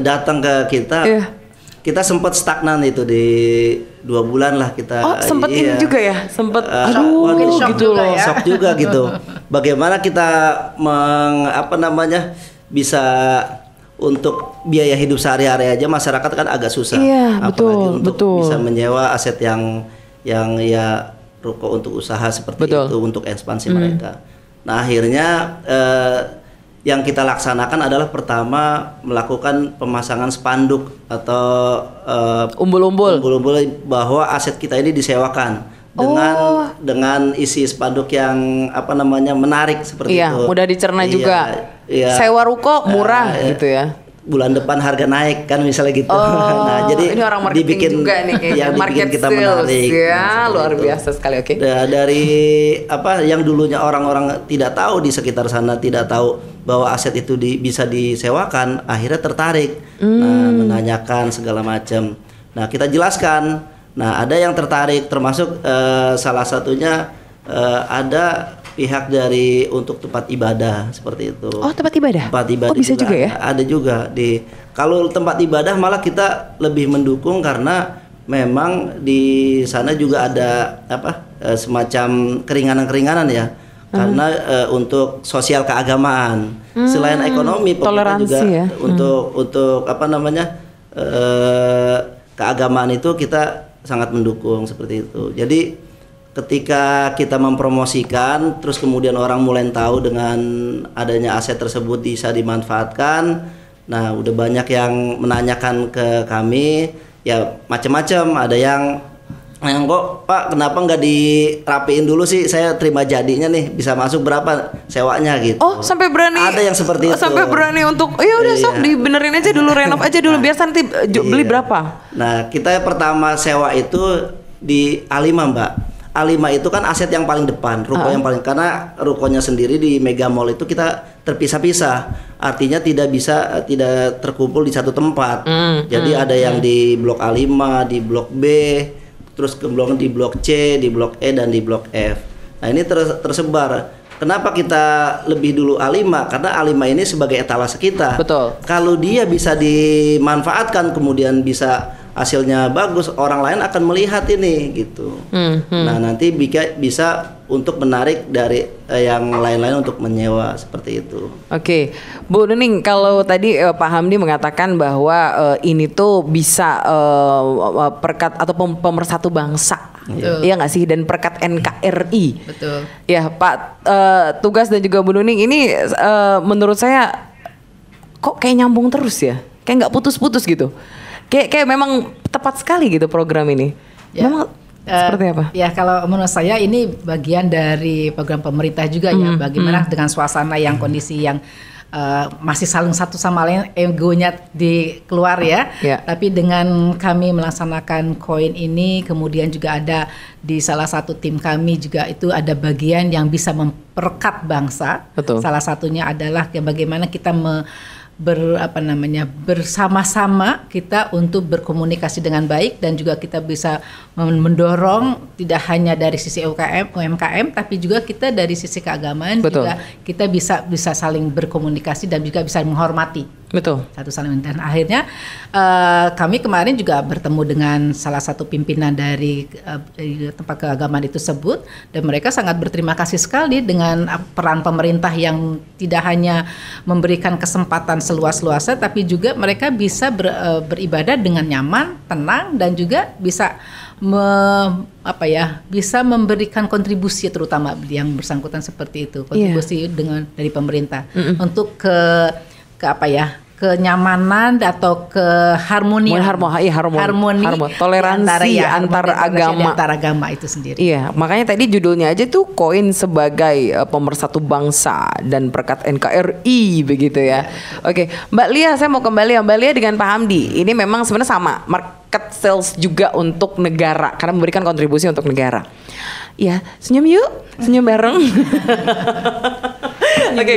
datang ke kita. Kita sempat stagnan itu di 2 bulan lah kita. Sempat ini juga ya, sempat shock juga gitu. Bagaimana kita bisa untuk biaya hidup sehari-hari aja masyarakat kan agak susah. Iya, apalagi betul. bisa menyewa aset yang ya ruko untuk usaha seperti itu untuk ekspansi mereka. Nah akhirnya yang kita laksanakan adalah pertama melakukan pemasangan spanduk atau umbul-umbul bahwa aset kita ini disewakan dengan isi spanduk yang menarik seperti itu. Mudah dicerna juga. Sewa ruko murah gitu ya. Bulan depan harga naik kan misalnya gitu. Nah, jadi ini orang marketing dibikin juga nih kayaknya. Dibikin kita menarik. Ya, luar biasa sekali. Oke. Dari yang dulunya orang-orang tidak tahu di sekitar sana, tidak tahu bahwa aset itu bisa disewakan, akhirnya tertarik. Nah, menanyakan segala macam. Nah, kita jelaskan. Nah, ada yang tertarik termasuk salah satunya ada pihak dari untuk tempat ibadah seperti itu. Oh, tempat ibadah. Tempat ibadah bisa juga ya? Ada juga kalau tempat ibadah malah kita lebih mendukung karena memang di sana juga ada semacam keringanan-keringanan ya. Karena untuk sosial keagamaan selain ekonomi pemerintah juga ya? untuk keagamaan itu kita sangat mendukung seperti itu. Jadi ketika kita mempromosikan terus kemudian orang mulai tahu dengan adanya aset tersebut bisa dimanfaatkan, nah udah banyak yang menanyakan ke kami ya macam-macam. Ada yang kok Pak kenapa nggak dirapiin dulu sih, saya terima jadinya nih, bisa masuk berapa sewanya gitu. Oh sampai berani. Ada yang seperti itu. Sampai berani untuk ya udah sok dibenerin aja dulu, renov aja dulu biar nanti beli berapa. Nah kita pertama sewa itu di A5 Mbak. A5 itu kan aset yang paling depan, ruko yang paling, karena rukonya sendiri di Mega Mall itu kita terpisah-pisah, artinya tidak terkumpul di satu tempat. Jadi ada yang di blok A5, di blok B, terus kemudian di blok C, di blok E, dan di blok F. Nah ini tersebar. Kenapa kita lebih dulu A5? Karena A5 ini sebagai etalase kita. Betul. Kalau dia bisa dimanfaatkan kemudian bisa hasilnya bagus, orang lain akan melihat ini gitu. Nah nanti bisa untuk menarik dari yang lain-lain untuk menyewa seperti itu. Oke, Bu Nuning, kalau tadi Pak Hamdi mengatakan bahwa ini tuh bisa perkat atau pemersatu bangsa, iya nggak sih, dan perkat NKRI. Betul. Ya Pak, Tugas dan juga Bu Nuning ini menurut saya kok kayak nyambung terus ya, kayak nggak putus-putus gitu. Kayak memang tepat sekali gitu program ini. Ya. Memang seperti apa? Ya kalau menurut saya ini bagian dari program pemerintah juga ya. Bagaimana dengan suasana yang kondisi yang masih saling satu sama lain, egonya dikeluar ya. Tapi dengan kami melaksanakan koin ini, kemudian juga ada di salah satu tim kami juga itu ada bagian yang bisa memperkat bangsa. Betul. Salah satunya adalah bagaimana kita bersama-sama kita untuk berkomunikasi dengan baik, dan juga kita bisa mendorong tidak hanya dari sisi UMKM tapi juga kita dari sisi keagamaan. Betul. Juga kita bisa saling berkomunikasi dan juga bisa menghormati. Betul. Satu sama lain. Dan akhirnya kami kemarin juga bertemu dengan salah satu pimpinan dari tempat keagamaan itu tersebut, dan mereka sangat berterima kasih sekali dengan peran pemerintah yang tidak hanya memberikan kesempatan seluas-luasnya, tapi juga mereka bisa beribadah dengan nyaman, tenang, dan juga bisa bisa memberikan kontribusi, terutama yang bersangkutan seperti itu, kontribusi dari pemerintah untuk kenyamanan atau keharmonian, harmoni toleransi antar agama itu sendiri. Iya, makanya tadi judulnya aja tuh koin sebagai pemersatu bangsa dan perkat NKRI begitu ya. Oke, Mbak Lia, saya mau kembali ya Mbak Lia dengan Pak Hamdi. Ini memang sebenarnya sama, market sales juga untuk negara karena memberikan kontribusi untuk negara. Iya, senyum yuk, senyum bareng. Oke,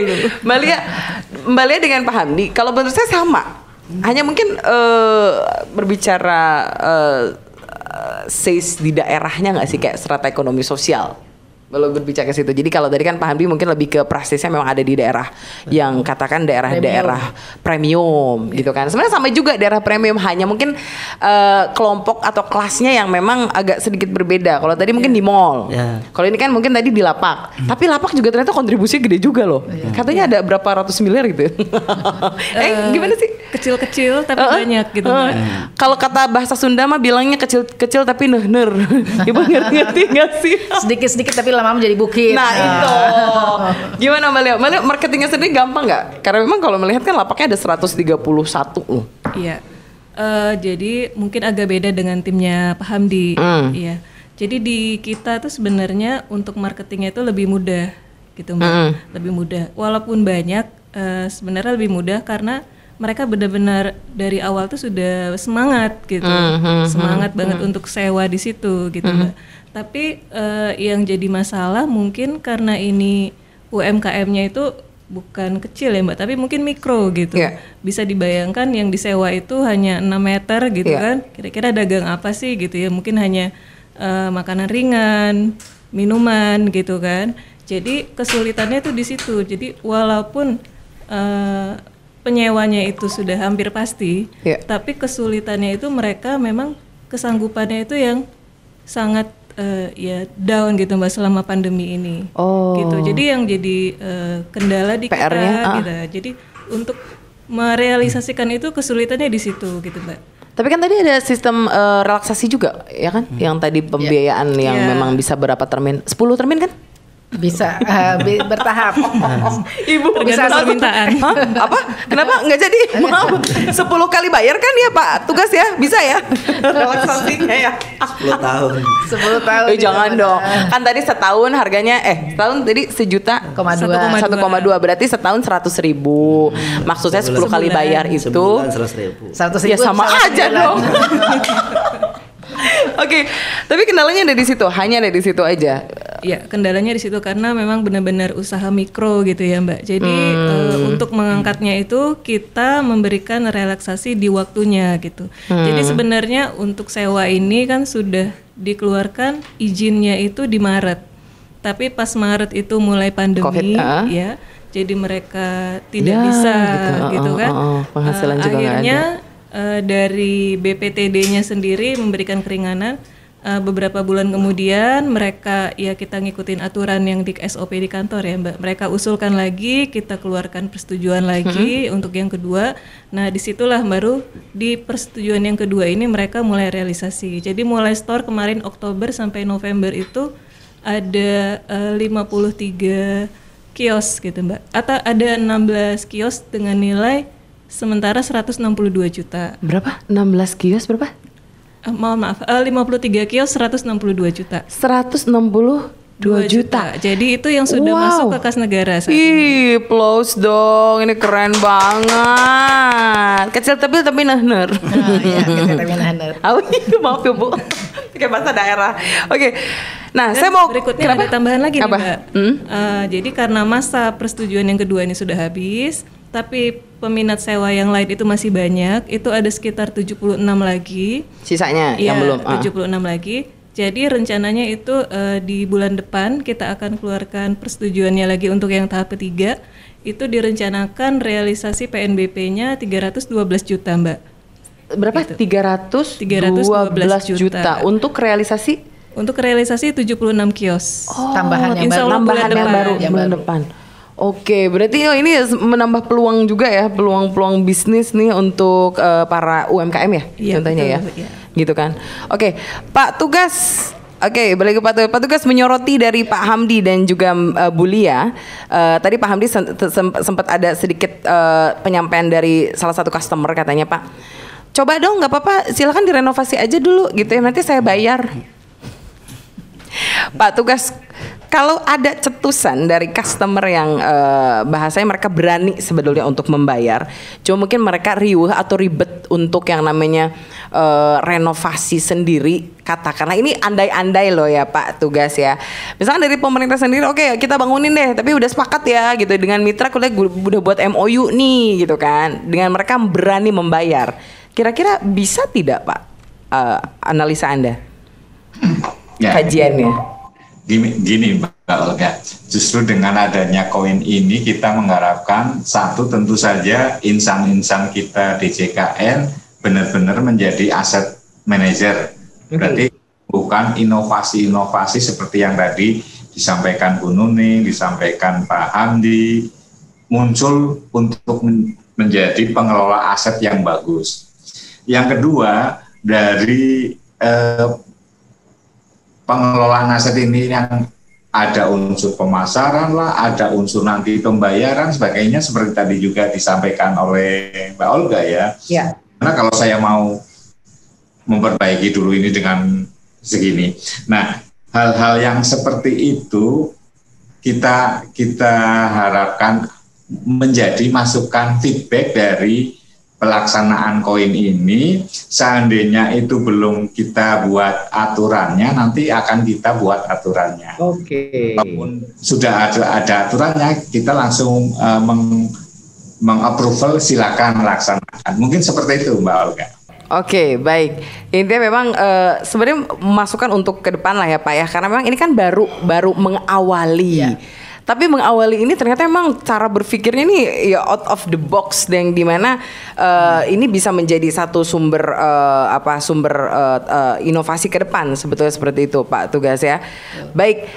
Mbak Lia dengan Pak Hamdi, kalau menurut saya sama. Hanya mungkin berbicara sales di daerahnya nggak sih, kayak strata ekonomi sosial. Kalau berbicara ke situ. Jadi kalau tadi kan Pak Hamdi mungkin lebih ke prestisnya memang ada di daerah yang katakan daerah-daerah premium gitu kan. Sebenarnya sama juga daerah premium, hanya mungkin kelompok atau kelasnya yang memang agak sedikit berbeda. Kalau tadi mungkin di mall. Kalau ini kan mungkin tadi di lapak. Tapi lapak juga ternyata kontribusinya gede juga loh. Katanya ada berapa ratus miliar gitu. Gimana sih? Kecil-kecil tapi banyak gitu. Kalau kata bahasa Sunda mah bilangnya kecil-kecil tapi neuner. Ibu ngerti nggak sih? Sedikit-sedikit tapi lama menjadi bukit. Nah itu gimana Mbak Lia? Marketingnya sendiri gampang nggak? Karena memang kalau melihat kan lapaknya ada 131 loh. Iya. Jadi mungkin agak beda dengan timnya Pak Hamdi. Iya. Jadi di kita tuh sebenarnya untuk marketingnya itu lebih mudah gitu Mbak. Lebih mudah. Walaupun banyak sebenarnya lebih mudah karena mereka benar-benar dari awal tuh sudah semangat gitu. Semangat banget untuk sewa di situ gitu Mbak. Tapi yang jadi masalah mungkin karena ini UMKM-nya itu bukan kecil ya Mbak, tapi mungkin mikro gitu. Bisa dibayangkan yang disewa itu hanya 6 meter gitu kan. Kira-kira dagang apa sih gitu ya, mungkin hanya makanan ringan, minuman gitu kan. Jadi kesulitannya itu di situ. Jadi walaupun penyewanya itu sudah hampir pasti, tapi kesulitannya itu mereka memang kesanggupannya itu yang sangat ya down gitu Mbak selama pandemi ini. Gitu. Jadi yang jadi kendala di PR-nya, kita gitu. Jadi untuk merealisasikan itu kesulitannya di situ gitu Mbak. Tapi kan tadi ada sistem relaksasi juga ya kan? Yang tadi pembiayaan yang memang bisa berapa termin? 10 termin kan? Bisa bertahap. Ibu bisa permintaan. Apa? Kenapa nggak jadi? Mau 10 kali bayar kan ya Pak Tugas ya? Bisa ya? Relaksasinya ya. 10 tahun. 10 tahun. Jangan dong. Kan tadi setahun harganya setahun tadi 1,2 berarti setahun 100.000. Maksudnya 10 kali bayar itu sebulan 100.000. 100.000 ya sama aja dong. Oke, tapi kendalanya ada di situ, hanya ada di situ aja. Ya, kendalanya di situ karena memang benar-benar usaha mikro gitu ya Mbak. Jadi untuk mengangkatnya itu kita memberikan relaksasi di waktunya gitu. Jadi sebenarnya untuk sewa ini kan sudah dikeluarkan izinnya itu di Maret. Tapi pas Maret itu mulai pandemi COVID, ya. Jadi mereka tidak bisa gitu kan. Penghasilan juga akhirnya dari BPTD-nya sendiri memberikan keringanan. Beberapa bulan kemudian mereka ya kita ngikutin aturan yang di SOP di kantor ya Mbak. Mereka usulkan lagi, kita keluarkan persetujuan lagi untuk yang kedua. Nah disitulah baru di persetujuan yang kedua ini mereka mulai realisasi. Jadi mulai store kemarin Oktober sampai November itu ada 53 kios gitu Mbak. Atau ada 16 kios dengan nilai sementara 162 juta. Berapa? 16 kios berapa? Mohon maaf, 53 kios 162 juta. 162 juta. Jadi itu yang sudah masuk ke kas negara saat ini. Applause dong, ini keren banget. Kecil tapi nahner. Iya, kecil tapi nahner. Maaf ya Bu, kayak bahasa daerah. Oke. Nah, saya mau berikutnya ada tambahan lagi nih Mbak. Jadi karena masa persetujuan yang kedua ini sudah habis, tapi peminat sewa yang lain itu masih banyak, itu ada sekitar 76 lagi. Sisanya yang belum? 76 lagi. Jadi rencananya itu di bulan depan kita akan keluarkan persetujuannya lagi untuk yang tahap ketiga. Itu direncanakan realisasi PNBP-nya 312 juta Mbak. Berapa? Gitu. 312 juta. Untuk realisasi? Untuk realisasi 76 kios. Tambahan yang baru bulan depan. Oke, berarti ini menambah peluang juga ya, peluang bisnis nih untuk para UMKM ya, contohnya ya, gitu kan. Oke, Pak Tugas. Oke, balik ke Pak Tugas menyoroti dari Pak Hamdi dan juga Bu Lia. Tadi Pak Hamdi sempat ada sedikit penyampaian dari salah satu customer katanya, Pak, coba dong, nggak apa-apa, silakan direnovasi aja dulu gitu ya, nanti saya bayar. Pak Tugas, kalau ada cetusan dari customer yang bahasanya mereka berani sebetulnya untuk membayar, cuma mungkin mereka riuh atau ribet untuk yang namanya renovasi sendiri, katakanlah ini andai-andai loh ya Pak Tugas ya. Misalkan dari pemerintah sendiri, oke, kita bangunin deh, tapi udah sepakat ya gitu dengan mitra, udah buat MOU nih gitu kan, dengan mereka berani membayar. Kira-kira bisa tidak Pak, analisa Anda? Kajiannya? Gini Mbak Olga, justru dengan adanya koin ini kita mengharapkan satu, tentu saja insan-insan kita di JKN benar-benar menjadi aset manager. Berarti bukan inovasi-inovasi seperti yang tadi disampaikan Bu Nuning, disampaikan Pak Hamdi, muncul untuk menjadi pengelola aset yang bagus. Yang kedua, dari pengelolaan aset ini yang ada unsur pemasaran lah, ada unsur nanti pembayaran sebagainya, seperti tadi juga disampaikan oleh Mbak Olga ya. Karena kalau saya mau memperbaiki dulu ini dengan segini, nah hal-hal yang seperti itu kita harapkan menjadi masukan feedback dari pelaksanaan koin ini. Seandainya itu belum kita buat aturannya, nanti akan kita buat aturannya. Oke. Walaupun sudah ada aturannya, kita langsung meng-approval, silakan laksanakan. Mungkin seperti itu Mbak Olga. Oke, baik. Intinya memang sebenarnya masukan untuk ke depan lah ya Pak ya, karena memang ini kan baru mengawali. Tapi mengawali ini ternyata emang cara berpikirnya nih ya out of the box, yang dimana ini bisa menjadi satu sumber inovasi ke depan, sebetulnya seperti itu Pak Tugas ya. Baik.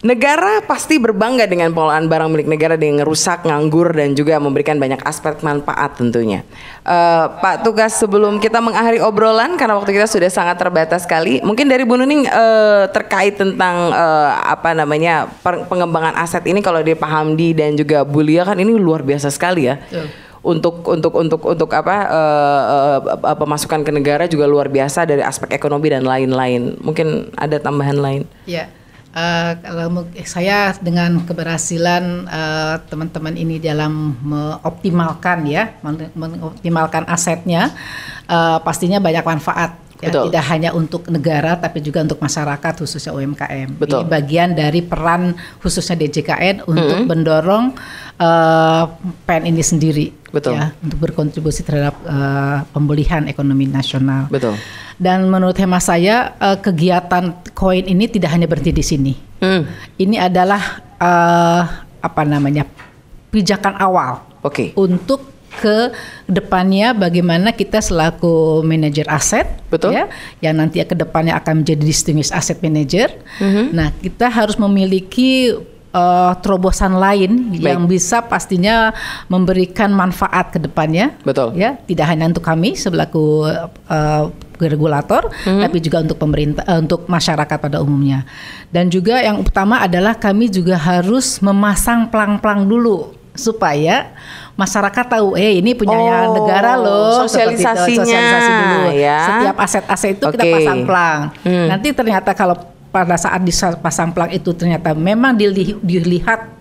Negara pasti berbangga dengan pengelolaan barang milik negara dengan rusak, nganggur, dan juga memberikan banyak aspek manfaat tentunya. Pak Tugas, sebelum kita mengakhiri obrolan karena waktu kita sudah sangat terbatas sekali, mungkin dari Bu Nuning terkait tentang pengembangan aset ini, kalau dari Pak Hamdi dan juga Bu Lia kan ini luar biasa sekali ya. Untuk pemasukan ke negara juga luar biasa dari aspek ekonomi dan lain-lain. Mungkin ada tambahan lain? Ya. Kalau saya dengan keberhasilan teman-teman ini dalam mengoptimalkan asetnya, pastinya banyak manfaat. Ya, tidak hanya untuk negara tapi juga untuk masyarakat, khususnya UMKM. Betul. Ini bagian dari peran khususnya DJKN untuk mendorong PEN ini sendiri. Betul. Ya, untuk berkontribusi terhadap pemulihan ekonomi nasional. Betul. Dan menurut hemat saya kegiatan koin ini tidak hanya berhenti di sini. Ini adalah pijakan awal. Untuk ke depannya bagaimana kita selaku manajer aset, ya, yang nanti ke depannya akan menjadi distinguished asset manager. Nah, kita harus memiliki terobosan lain yang bisa pastinya memberikan manfaat ke depannya. Betul. Ya, tidak hanya untuk kami selaku regulator, tapi juga untuk pemerintah, untuk masyarakat pada umumnya. Dan juga yang utama adalah kami juga harus memasang plang-plang dulu supaya masyarakat tahu, ini punyanya negara loh. Sosialisasi dulu. Ya. Setiap aset-aset itu kita pasang plang. Nanti ternyata kalau pada saat dipasang plang itu ternyata memang dilihat,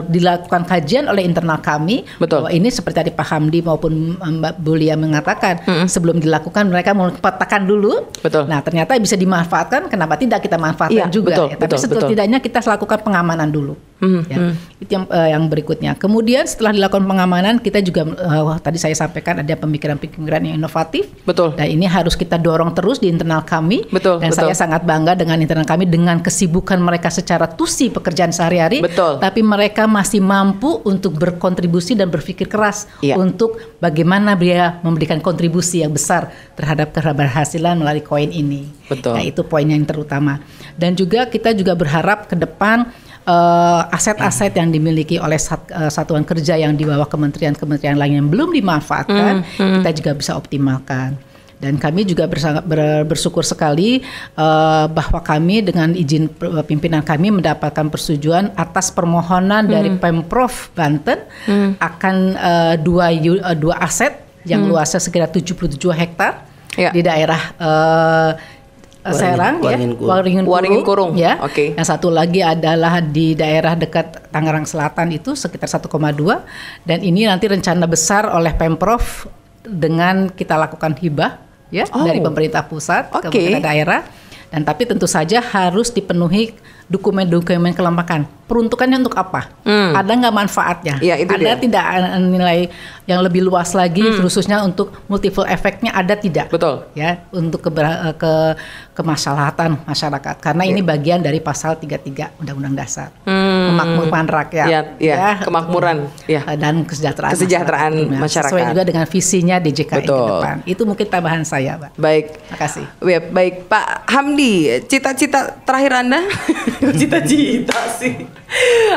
dilakukan kajian oleh internal kami, bahwa ini seperti tadi Pak Hamdi maupun Mbak Bulia mengatakan, sebelum dilakukan mereka mau petakan dulu. Nah, ternyata bisa dimanfaatkan, kenapa tidak kita manfaatkan juga. Tapi setidaknya kita lakukan pengamanan dulu. Ya. Itu yang berikutnya. Kemudian setelah dilakukan pengamanan, kita juga tadi saya sampaikan ada pemikiran-pemikiran yang inovatif. Dan ini harus kita dorong terus di internal kami. Dan saya sangat bangga dengan internal kami, dengan kesibukan mereka secara tusi pekerjaan sehari-hari. Tapi mereka masih mampu untuk berkontribusi dan berpikir keras untuk bagaimana dia memberikan kontribusi yang besar terhadap keberhasilan melalui koin ini. Nah, itu poin yang terutama. Dan juga kita juga berharap ke depan aset-aset yang dimiliki oleh satuan kerja yang di bawah kementerian-kementerian lain yang belum dimanfaatkan, kita juga bisa optimalkan. Dan kami juga bersyukur sekali bahwa kami dengan izin pimpinan kami mendapatkan persetujuan atas permohonan dari Pemprov Banten akan dua aset yang luasnya sekitar 77 hektar di daerah Serang, Waringin Kurung, ya. Yang satu lagi adalah di daerah dekat Tangerang Selatan itu sekitar 1,2, dan ini nanti rencana besar oleh Pemprov dengan kita lakukan hibah dari pemerintah pusat ke pemerintah daerah, dan tapi tentu saja harus dipenuhi dokumen-dokumen kelembagaan. Peruntukannya untuk apa? Ada nggak manfaatnya? Ada tidak nilai yang lebih luas lagi, khususnya untuk multiple efeknya ada tidak? Ya, untuk kemaslahatan masyarakat. Karena ini bagian dari pasal 33 Undang-Undang Dasar. Kemakmuran rakyat, kemakmuran, dan kesejahteraan masyarakat. Sesuai juga dengan visinya DJKN ke depan. Itu mungkin tambahan saya, Pak. Baik. Makasih. Baik, Pak Hamdi, cita-cita terakhir Anda? Cita-cita sih.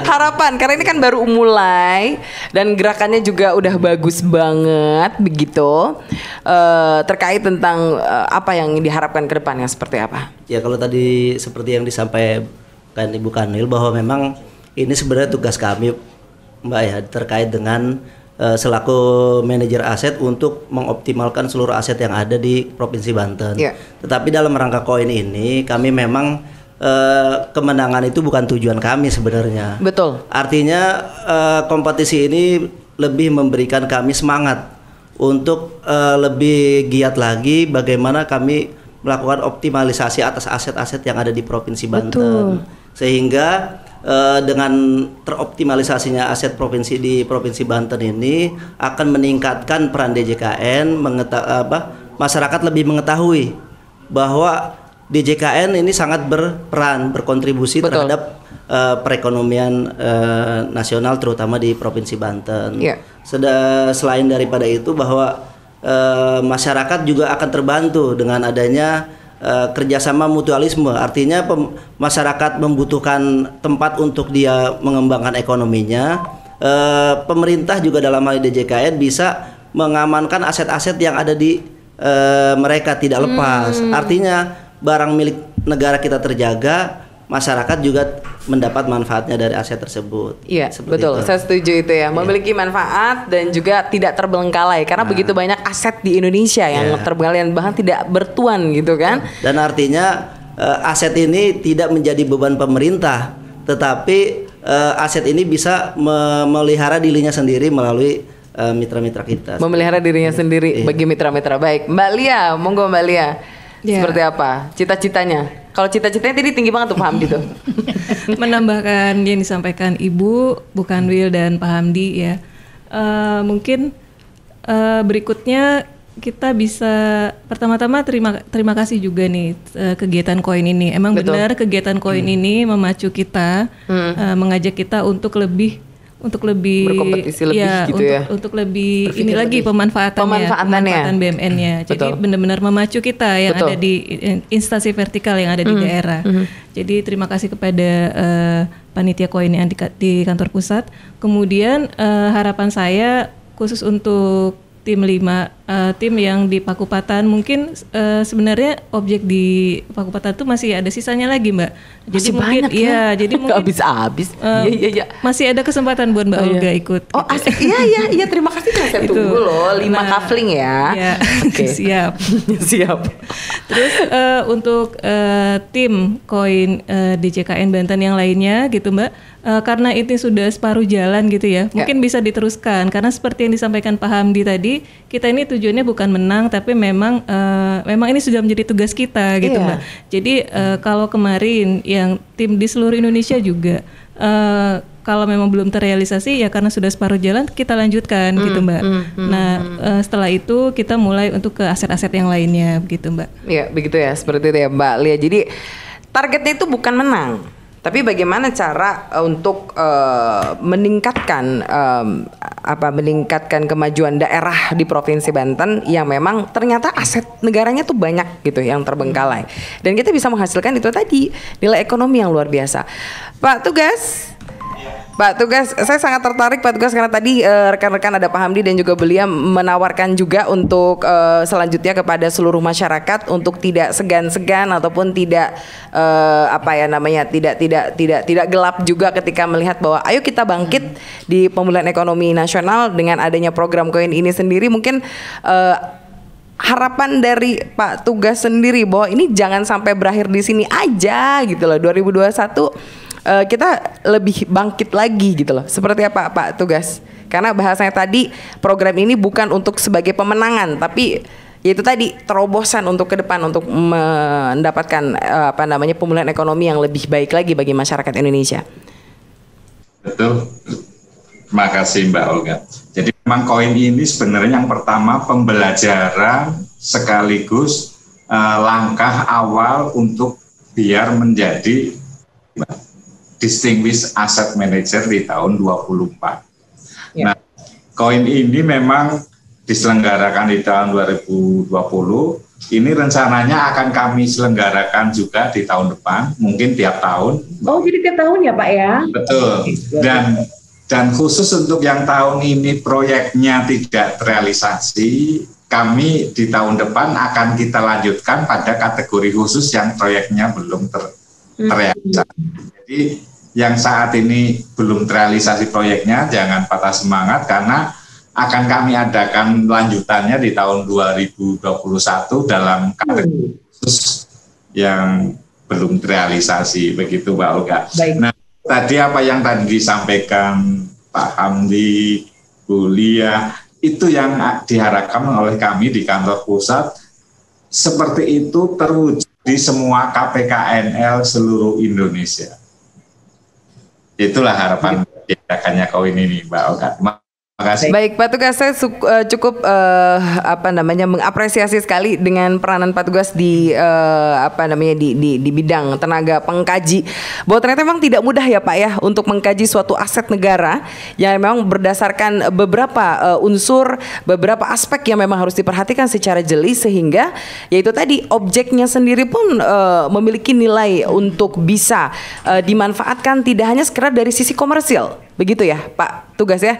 Harapan, karena ini kan baru mulai dan gerakannya juga udah bagus banget begitu. Terkait tentang apa yang diharapkan ke depannya seperti apa? Ya, kalau tadi seperti yang disampaikan Ibu Kanwil, bahwa memang ini sebenarnya tugas kami, Mbak, ya, terkait dengan selaku manajer aset untuk mengoptimalkan seluruh aset yang ada di Provinsi Banten. Tetapi dalam rangka koin ini kami memang kemenangan itu bukan tujuan kami sebenarnya. Artinya kompetisi ini lebih memberikan kami semangat untuk lebih giat lagi bagaimana kami melakukan optimalisasi atas aset-aset yang ada di Provinsi Banten. Sehingga dengan teroptimalisasinya aset provinsi di Provinsi Banten ini akan meningkatkan peran DJKN, masyarakat lebih mengetahui bahwa DJKN ini sangat berperan, berkontribusi terhadap perekonomian nasional terutama di Provinsi Banten. Yeah. Selain daripada itu bahwa masyarakat juga akan terbantu dengan adanya kerjasama mutualisme. Artinya masyarakat membutuhkan tempat untuk dia mengembangkan ekonominya. Pemerintah juga dalam hal DJKN bisa mengamankan aset-aset yang ada di mereka tidak lepas. Artinya barang milik negara kita terjaga, masyarakat juga mendapat manfaatnya dari aset tersebut. Iya, betul. Itu. Saya setuju itu ya. Memiliki manfaat dan juga tidak terbengkalai karena begitu banyak aset di Indonesia yang terbengkalai bahkan tidak bertuan gitu kan. Dan artinya aset ini tidak menjadi beban pemerintah, tetapi aset ini bisa memelihara dirinya sendiri melalui mitra-mitra kita. Memelihara dirinya sendiri bagi mitra-mitra. Baik, Mbak Lia, monggo Mbak Lia. Seperti apa cita-citanya? Kalau cita-citanya tadi tinggi banget tuh Pak Hamdi tuh. Menambahkan yang disampaikan Ibu, Bu Kanwil dan Pak Hamdi ya. Mungkin berikutnya kita bisa pertama-tama terima kasih juga nih kegiatan koin ini. Emang benar kegiatan koin ini memacu kita, mengajak kita untuk lebih berkompetisi lebih gitu untuk lebih ini lagi pemanfaatan BMN-nya. Jadi benar-benar memacu kita yang ada di instansi vertikal yang ada di daerah. Jadi terima kasih kepada panitia koin yang di kantor pusat. Kemudian harapan saya khusus untuk tim 5 tim yang di Pakupatan mungkin sebenarnya objek di Pakupatan itu masih ada sisanya lagi Mbak. Jadi masih mungkin banyak ya. Jadi mungkin habis-habis. Iya. Masih ada kesempatan buat Mbak Olga ikut. Oh, gitu. Asik. Iya, terima kasih saya tunggu loh 5 kafling ya. Iya. Oke. Siap. Terus untuk tim koin DJKN Banten yang lainnya gitu Mbak. Karena ini sudah separuh jalan gitu ya, mungkin bisa diteruskan karena seperti yang disampaikan Pak Hamdi tadi, kita ini tujuannya bukan menang tapi memang ini sudah menjadi tugas kita gitu Mbak. Jadi kalau kemarin yang tim di seluruh Indonesia juga kalau memang belum terrealisasi ya karena sudah separuh jalan kita lanjutkan gitu Mbak. Setelah itu kita mulai untuk ke aset-aset yang lainnya begitu Mbak. Iya begitu ya, seperti itu ya Mbak Lia. Jadi targetnya itu bukan menang, tapi bagaimana cara untuk meningkatkan kemajuan daerah di Provinsi Banten yang memang ternyata aset negaranya tuh banyak gitu yang terbengkalai. Dan kita bisa menghasilkan itu tadi nilai ekonomi yang luar biasa. Pak Tugas, saya sangat tertarik Pak Tugas karena tadi rekan-rekan ada Pak Hamdi dan juga Belia menawarkan juga untuk selanjutnya kepada seluruh masyarakat untuk tidak segan-segan ataupun tidak tidak gelap juga ketika melihat bahwa ayo kita bangkit di pemulihan ekonomi nasional dengan adanya program koin ini sendiri. Mungkin harapan dari Pak Tugas sendiri bahwa ini jangan sampai berakhir di sini aja gitu loh. 2021 kita lebih bangkit lagi gitu loh. Seperti apa Pak Tugas? Karena bahasanya tadi program ini bukan untuk sebagai pemenangan, tapi yaitu tadi terobosan untuk ke depan untuk mendapatkan pemulihan ekonomi yang lebih baik lagi bagi masyarakat Indonesia. Betul. Terima kasih Mbak Olga. Jadi memang koin ini sebenarnya yang pertama pembelajaran sekaligus langkah awal untuk biar menjadi Distinguished Asset Manager di tahun 2024. Nah, koin ini memang diselenggarakan di tahun 2020. Ini rencananya akan kami selenggarakan juga di tahun depan, mungkin tiap tahun. Oh, jadi tiap tahun ya Pak ya? Betul. Dan khusus untuk yang tahun ini proyeknya tidak terrealisasi, kami di tahun depan akan kita lanjutkan pada kategori khusus yang proyeknya belum terrealisasi. Jadi yang saat ini belum terrealisasi proyeknya jangan patah semangat karena akan kami adakan lanjutannya di tahun 2021 dalam kategori khusus yang belum terrealisasi, begitu Mbak Olga. Baik. Nah, tadi apa yang tadi disampaikan Pak Hamdi, Bu Lia, itu yang diharapkan oleh kami di kantor pusat seperti itu terwujud di semua KPKNL seluruh Indonesia. Itulah harapan diadakannya koin ini, Mbak Olga. Terima kasih. Baik, Pak Tugas, saya cukup mengapresiasi sekali dengan peranan Pak Tugas di di bidang tenaga pengkaji. Bahwa ternyata memang tidak mudah ya Pak ya untuk mengkaji suatu aset negara yang memang berdasarkan beberapa unsur, beberapa aspek yang memang harus diperhatikan secara jeli, sehingga yaitu tadi objeknya sendiri pun memiliki nilai untuk bisa dimanfaatkan tidak hanya sekedar dari sisi komersil. Begitu ya Pak Tugas ya.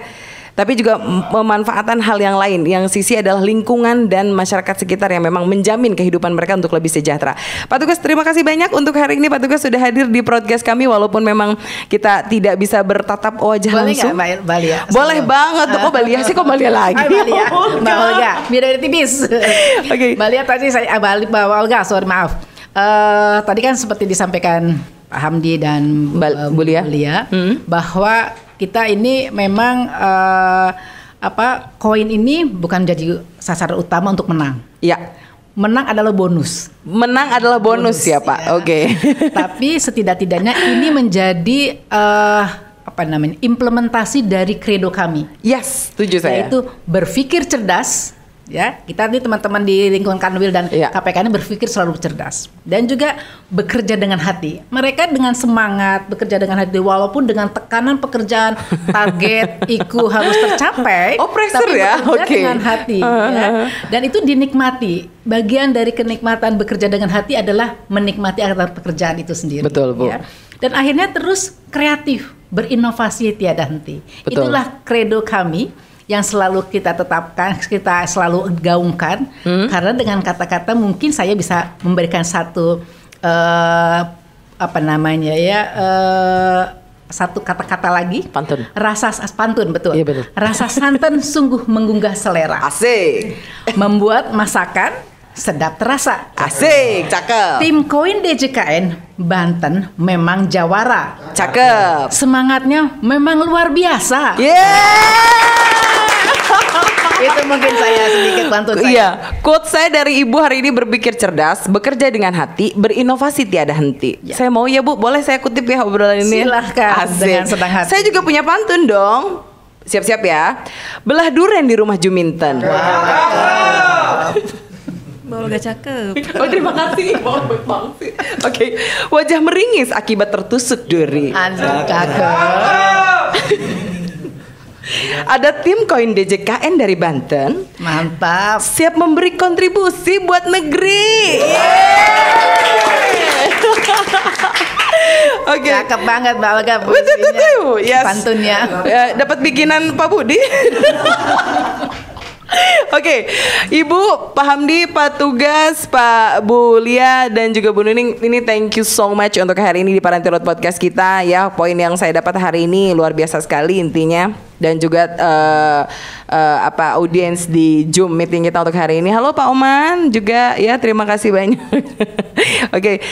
Tapi juga memanfaatkan hal yang lain, yang sisi adalah lingkungan dan masyarakat sekitar yang memang menjamin kehidupan mereka untuk lebih sejahtera. Pak Tugas, terima kasih banyak untuk hari ini. Pak Tugas sudah hadir di podcast kami walaupun memang kita tidak bisa bertatap wajah langsung. Boleh nggak Mbak Balia? Boleh banget. Kok Balia sih, kok Balia lagi? Balia, Mbak Olga, biar tipis. Oke. Balia tadi saya balik Mbak Olga, sorry maaf. Tadi kan seperti disampaikan Pak Hamdi dan Bu Lia bahwa kita ini memang koin ini bukan jadi sasaran utama untuk menang. Ya. Menang adalah bonus. Menang adalah bonus ya Pak. Ya. Oke. Tapi setidak-tidaknya ini menjadi implementasi dari credo kami. Yes, setuju saya. Yaitu berpikir cerdas. Ya, kita nih teman-teman di lingkungan Kanwil dan KPK ini berpikir selalu cerdas dan juga bekerja dengan hati. Mereka dengan semangat bekerja dengan hati walaupun dengan tekanan pekerjaan, target, IKU harus tercapai. Oh, pressure tapi ya, bekerja okay. dengan hati. Ya. Dan itu dinikmati. Bagian dari kenikmatan bekerja dengan hati adalah menikmati akan pekerjaan itu sendiri. Betul Bu. Ya. Dan akhirnya terus kreatif, berinovasi tiada henti. Betul. Itulah credo kami yang selalu kita tetapkan, kita selalu gaungkan, karena dengan kata-kata mungkin saya bisa memberikan satu satu kata-kata lagi. Pantun. Pantun, betul. Iya, betul. Rasa santan sungguh menggugah selera. Asik. Membuat masakan sedap terasa. Asik, cakep. Tim Koin DJKN Banten memang jawara. Cakep. Semangatnya memang luar biasa. Itu mungkin saya sedikit pantun saya. Iya, quote saya dari Ibu hari ini: berpikir cerdas, bekerja dengan hati, berinovasi tiada henti. Ya. Saya mau ya Bu, boleh saya kutip ya obrolan ini? Silahkan. Asik. Dengan senang hati. Saya juga punya pantun dong. Siap-siap ya. Belah duren di rumah Juminten. Mbak Olga cakep. Oh, terima kasih. Oke. Wajah meringis akibat tertusuk duri. Cakep. Ada tim koin DJKN dari Banten. Mantap. Siap memberi kontribusi buat negeri. Oke. Cakep banget Mbak Olga. Yes. Pantunnya. Dapat bikinan Pak Budi. Oke, Ibu, Pak Hamdi, Pak Tugas, Pak Bu Lia, dan juga Bu Nuning, ini thank you so much untuk hari ini di Paranti Road Podcast kita ya. Poin yang saya dapat hari ini luar biasa sekali intinya. Dan juga audiens di Zoom meeting kita untuk hari ini. Halo Pak Oman juga ya, terima kasih banyak. Oke.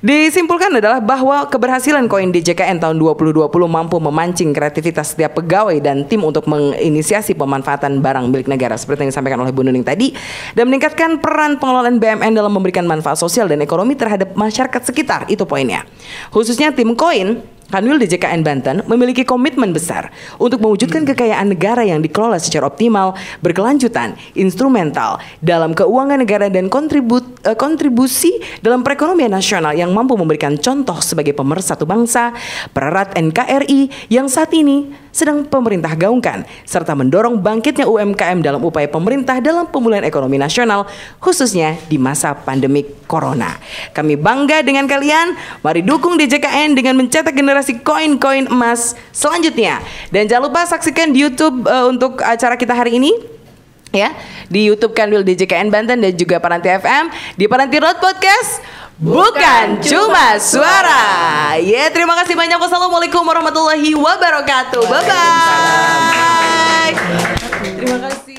Disimpulkan adalah bahwa keberhasilan koin DJKN tahun 2020 mampu memancing kreativitas setiap pegawai dan tim untuk menginisiasi pemanfaatan barang milik negara seperti yang disampaikan oleh Bu Nuning tadi, dan meningkatkan peran pengelolaan BUMN dalam memberikan manfaat sosial dan ekonomi terhadap masyarakat sekitar. Itu poinnya. Khususnya tim koin Kanwil DJKN Banten memiliki komitmen besar untuk mewujudkan kekayaan negara yang dikelola secara optimal, berkelanjutan, instrumental dalam keuangan negara dan kontribusi dalam perekonomian nasional yang mampu memberikan contoh sebagai pemersatu bangsa, pererat NKRI yang saat ini sedang pemerintah gaungkan, serta mendorong bangkitnya UMKM dalam upaya pemerintah dalam pemulihan ekonomi nasional, khususnya di masa pandemik corona. Kami bangga dengan kalian. Mari dukung DJKN dengan mencetak generasi koin-koin emas selanjutnya. Dan jangan lupa saksikan di YouTube untuk acara kita hari ini. Ya, di YouTube Kanwil DJKN Banten dan juga Paranti FM di Paranti Road Podcast. Bukan cuma suara. Ya, terima kasih banyak. Wassalamualaikum warahmatullahi wabarakatuh. Bye bye. Terima kasih.